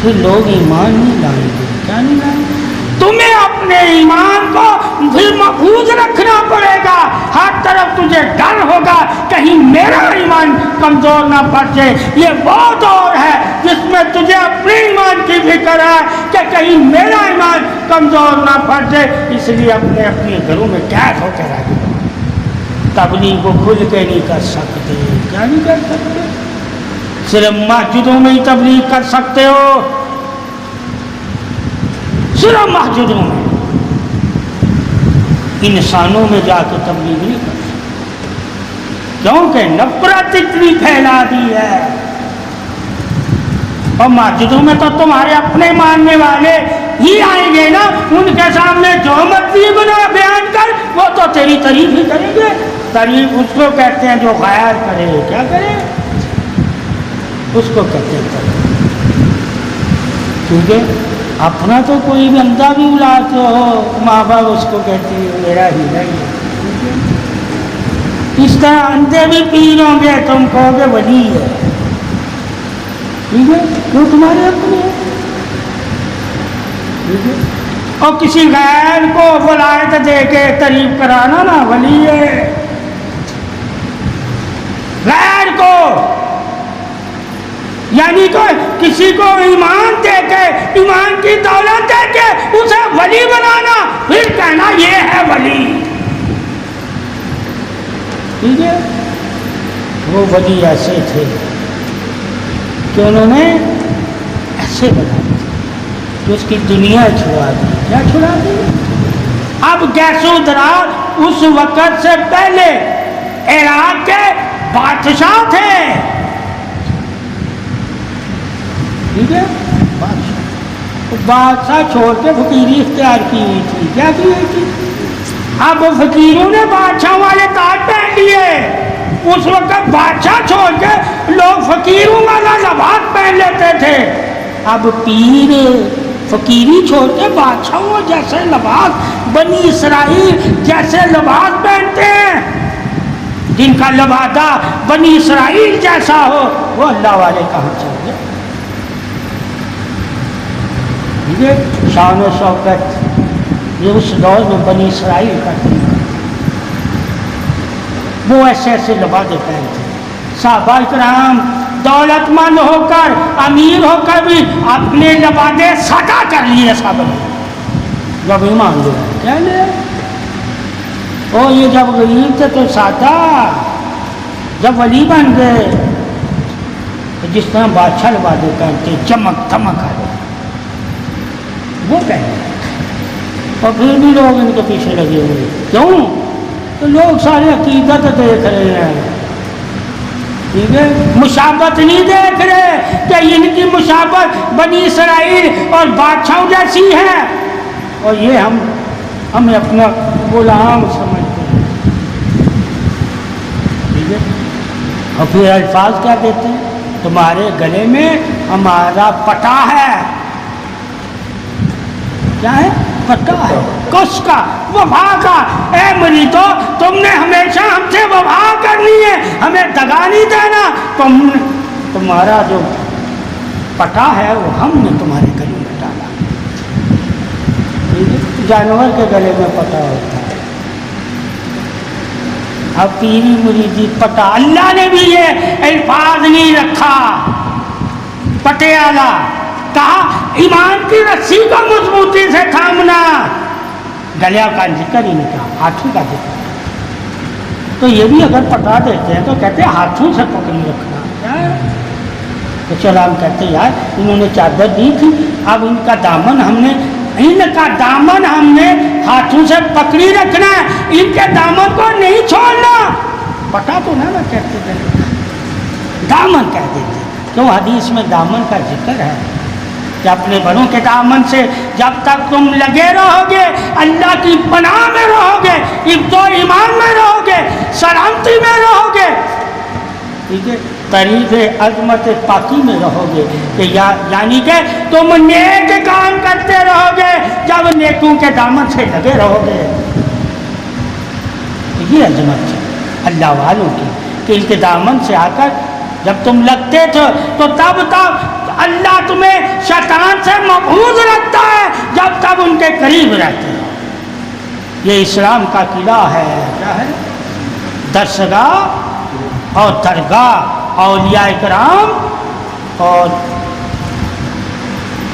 پھر لوگ ایمان نہیں لائیں گے۔ کیا نہیں لائیں گے؟ تمہیں اپنے ایمان کو پھر محفوظ رکھنا پڑے گا، ہر طرف تجھے ڈر ہوگا کہیں میرا ایمان کمزور نہ پڑ جائے۔ یہ وہ دور ہے جس میں تجھے اپنے ایمان کی فکر ہے کہ کہیں میرا ایمان کمزور نہ پڑ جائے، اس لیے اپنے گھروں میں قید ہو کے رہ جائے۔ تبلیغ کو کھل کے نہیں کر سکتے، کیا نہیں کر سکتے، صرف مسجدوں میں ہی تبلیغ کر سکتے ہو، صرف مسجدوں میں، انسانوں میں جا کے تبلیغ نہیں کر سکتے، کیونکہ نفرت اتنی پھیلا دی ہے۔ اور مسجدوں میں تو تمہارے اپنے ماننے والے ہی آئیں گے نا، ان کے سامنے جو مرضی بنا بیان کر، وہ تو تیری تعریف ہی کریں گے۔ تعریف اس کو کہتے ہیں جو غیر کرے، کیا کرے، اس کو کہتے ہیں تعریف، ٹھیک ہے۔ اپنا تو کوئی بندہ بھی اولاد ہو، ماں باپ اس کو کہتے ہیں میرا ہی نہیں ہے، اس طرح اندھے بھی پیر ہوں گے، تم کہو گے ولی ہے، ٹھیک ہے، وہ تمہارے اپنے ہیں، ٹھیک ہے۔ اور کسی غیر کو ولایت دے کے تعریف کرانا نا ولی ہے، غیر کو یعنی کہ کسی کو ایمان دے کے، ایمان کی دولت دے کے اسے ولی بنانا، پھر کہنا یہ ہے ولی. ٹھیک ہے. وہ ولی ایسے تھے کہ انہوں نے ایسے بنایا کہ اس کی دنیا چھڑا دی. کیا چھڑا دی؟ اب گیسو درار اس وقت سے پہلے عراق کے بادشاہ تھے. ٹھیک ہے. بادشاہ چھوڑ کے فقیری اختیار کی ہوئی تھی. کیا کی ہوئی تھی؟ اب فقیروں نے بادشاہ والے تاج پہن لیے. اس وقت بادشاہ چھوڑ کے لوگ فقیروں والا لباس پہن لیتے تھے. اب پیر فقیری چھوڑ کے بادشاہوں جیسے لباس، بنی اسرائیل جیسے لباس پہنتے ہیں. جن کا لبادہ بنی اسرائیل جیسا ہو وہ اللہ والے کہاں چل گئے. یہ شان و شوکت یہ اس دور میں بنی اسرائیل کا تھی. وہ ایسے ایسے لبادے پہنتے. صحابہ کرام دولت مند ہو کر، امیر ہو کر بھی اپنے لبادے سادا کر لیے. صحابہ جب ایمان لے کیا لے او یہ جب غریب تھے تو سادہ، جب ولی بن گئے تو جس طرح بادشاہ لبادے پہنتے، چمک دھمک آ گئے وہ پہنے. اور پھر بھی لوگ ان کے پیچھے لگے ہوئے. کیوں؟ تو لوگ سارے عقیدت دیکھ رہے ہیں. ٹھیک ہے. مشابت نہیں دیکھ رہے کہ ان کی مشابت بنی اسرائیل اور بادشاہوں جیسی ہے، اور یہ ہمیں اپنا غلام سمجھتے ہیں. ٹھیک ہے. اور پھر الفاظ کیا دیتے ہیں؟ تمہارے گلے میں ہمارا پٹا ہے. کیا ہے؟ پٹا ہے. کس کا؟ وفا کا. اے مریدو تم نے ہمیشہ ہم سے وفا کرنی ہے، ہمیں دگا نہیں دینا. تمہارا جو پٹا ہے وہ ہم نے تمہارے گلے میں ڈالا. جانور کے گلے میں پٹا ہوتا ہے. اب پیری مریدی پٹا. اللہ نے بھی یہ الفاظ نہیں رکھا پٹیالہ. کہا ایمان کی رسی کو مضبوطی سے تھامنا. گلیا کا ذکر ہی نہیں کہا، ہاتھوں کا ذکر. تو یہ بھی اگر پٹا دیتے ہیں تو کہتے ہیں ہاتھوں سے پکڑی رکھنا. تو چلو ہم کہتے ہیں یار انہوں نے چادر دی تھی، اب ان کا دامن ہم نے ہاتھوں سے پکڑی رکھنا ہے، ان کے دامن کو نہیں چھوڑنا. پٹا تو نہ کہتے تھے، دامن کہہ دیتے. کیوں؟ حدیث میں دامن کا ذکر ہے کہ اپنے بڑوں کے دامن سے جب تک تم لگے رہو گے، اللہ کی پناہ میں رہو گے، حفظ و ایمان میں رہو گے، سلامتی میں رہو گے. ٹھیک ہے. طریق عظمت پاکی میں رہو گے کہ یعنی کہ تم نیک کام کرتے رہو گے جب نیکوں کے دامن سے لگے رہو گے. یہ عظمت ہے اللہ والوں کی کہ ان کے دامن سے آ کر جب تم لگتے تھے تو تب اللہ تمہیں شیطان سے محفوظ رکھتا ہے جب تک ان کے قریب رہتے ہو. یہ اسلام کا قلعہ ہے. کیا ہے؟ درسگاہ اور درگاہ اولیاء کرام اور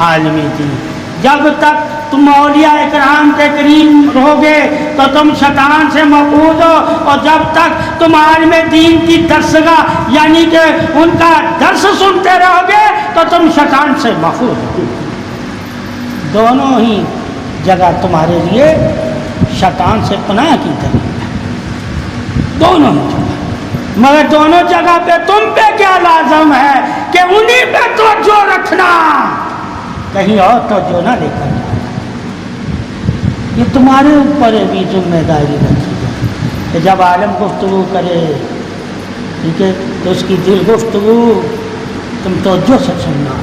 عالم دین. جب تک تم اولیاء کرام کے قریب رہو گے تو تم شیطان سے محفوظ ہو، اور جب تک تم عالم دین کی درسگاہ یعنی کہ ان کا درس سنتے رہو گے تو تم شیطان سے محفوظ ہو. دونوں ہی جگہ تمہارے لیے شیطان سے پناہ کی طرح ہے. دونوں ہی جگہ. مگر دونوں جگہ پہ تم پہ کیا لازم ہے کہ انہی پہ توجہ رکھنا، کہیں اور توجہ نہ لے کر. یہ تمہارے اوپر بھی ذمہ داری رکھی ہے کہ جب عالم گفتگو کرے، ٹھیک ہے، تو اس کی دل گفتگو تم توجہ سے سننا،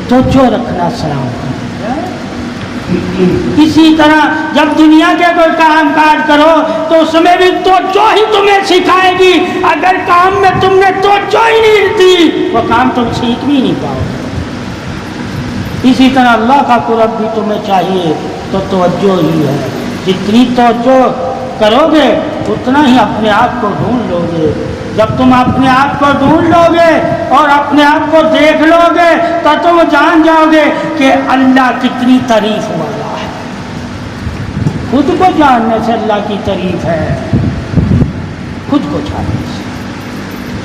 توجہ رکھنا، سلام کرنا. اسی طرح جب دنیا کے کوئی کام کاج کرو تو اس میں بھی توجہ ہی تمہیں سکھائے گی. اگر کام میں تم نے توجہ ہی نہیں دی وہ کام تم سیکھ بھی نہیں پاؤ گے. اسی طرح اللہ کا قرب بھی تمہیں چاہیے تو توجہ ہی ہے. جتنی توجہ کرو گے اتنا ہی اپنے آپ کو ڈھونڈ لو گے. جب تم اپنے آپ کو ڈھونڈ لو گے اور اپنے آپ کو دیکھ لو گے تو تم جان جاؤ گے کہ اللہ کتنی تعریف والا ہے۔ خود کو جاننے سے اللہ کی تعریف ہے، خود کو جاننے سے۔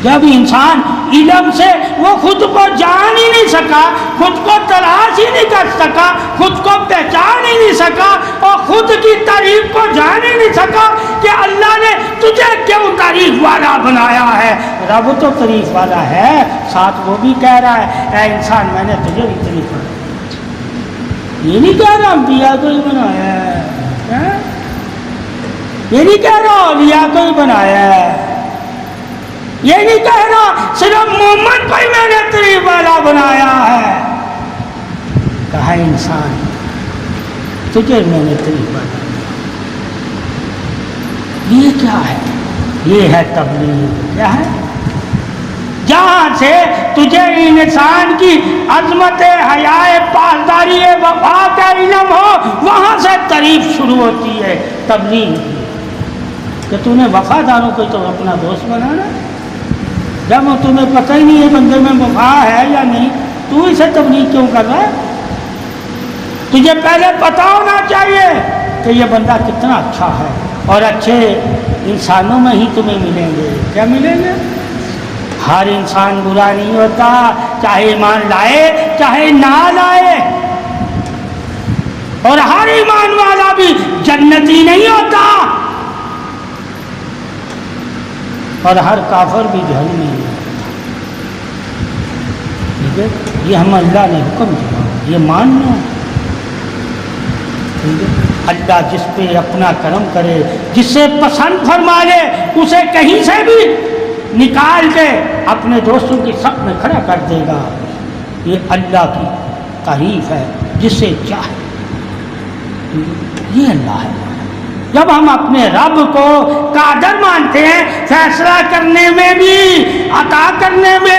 جب انسان علم سے وہ خود کو جان ہی نہیں سکا، خود کو تلاش ہی نہیں کر سکا، خود کو پہچان ہی نہیں سکا اور خود کی تعریف کو جان ہی نہیں سکا کہ اللہ نے تجھے کیوں تعریف والا بنایا ہے۔ رب تو تعریف والا ہے، ساتھ وہ بھی کہہ رہا ہے اے انسان میں نے تجھے بھی تعریف بنایا۔ یہ نہیں کہہ رہا انبیاء کو ہی بنایا ہے، یہ نہیں کہہ رہا اولیاء کو ہی بنایا ہے، یہ نہیں کہہ رہا صرف محمد کو ہی میں نے تعریف والا بنایا ہے۔ کہا انسان تجھے میں نے تعریف والا بنایا۔ یہ کیا ہے؟ یہ ہے تبلیغ۔ کیا ہے؟ جہاں سے تجھے انسان کی عظمت حیائے پاسداری وفا کا علم ہو، وہاں سے تعریف شروع ہوتی ہے تبلیغ کی، کہ تو نے وفاداروں کو تو اپنا دوست بنانا، جب تمہیں پتہ ہی نہیں ہے بندے میں وفا ہے یا نہیں، تو اسے تبلیغ کیوں کر رہا ہے؟ تجھے پہلے پتہ ہونا چاہیے کہ یہ بندہ کتنا اچھا ہے، اور اچھے انسانوں میں ہی تمہیں ملیں گے۔ کیا ملیں گے؟ ہر انسان برا نہیں ہوتا، چاہے ایمان لائے چاہے نہ لائے، اور ہر ایمان والا بھی جنتی نہیں ہوتا، اور ہر کافر بھی جہنمی نہیں ہوتا۔ ٹھیک ہے؟ یہ ہم اللہ نے حکم دیا، یہ ماننا۔ ٹھیک ہے؟ اللہ جس پہ اپنا کرم کرے، جس سے پسند فرما لے، اسے کہیں سے بھی نکال کے اپنے دوستوں کی صف میں کھڑا کر دے گا۔ یہ اللہ کی تعریف ہے، جسے چاہے۔ یہ اللہ ہے۔ جب ہم اپنے رب کو قادر مانتے ہیں، فیصلہ کرنے میں بھی، عطا کرنے میں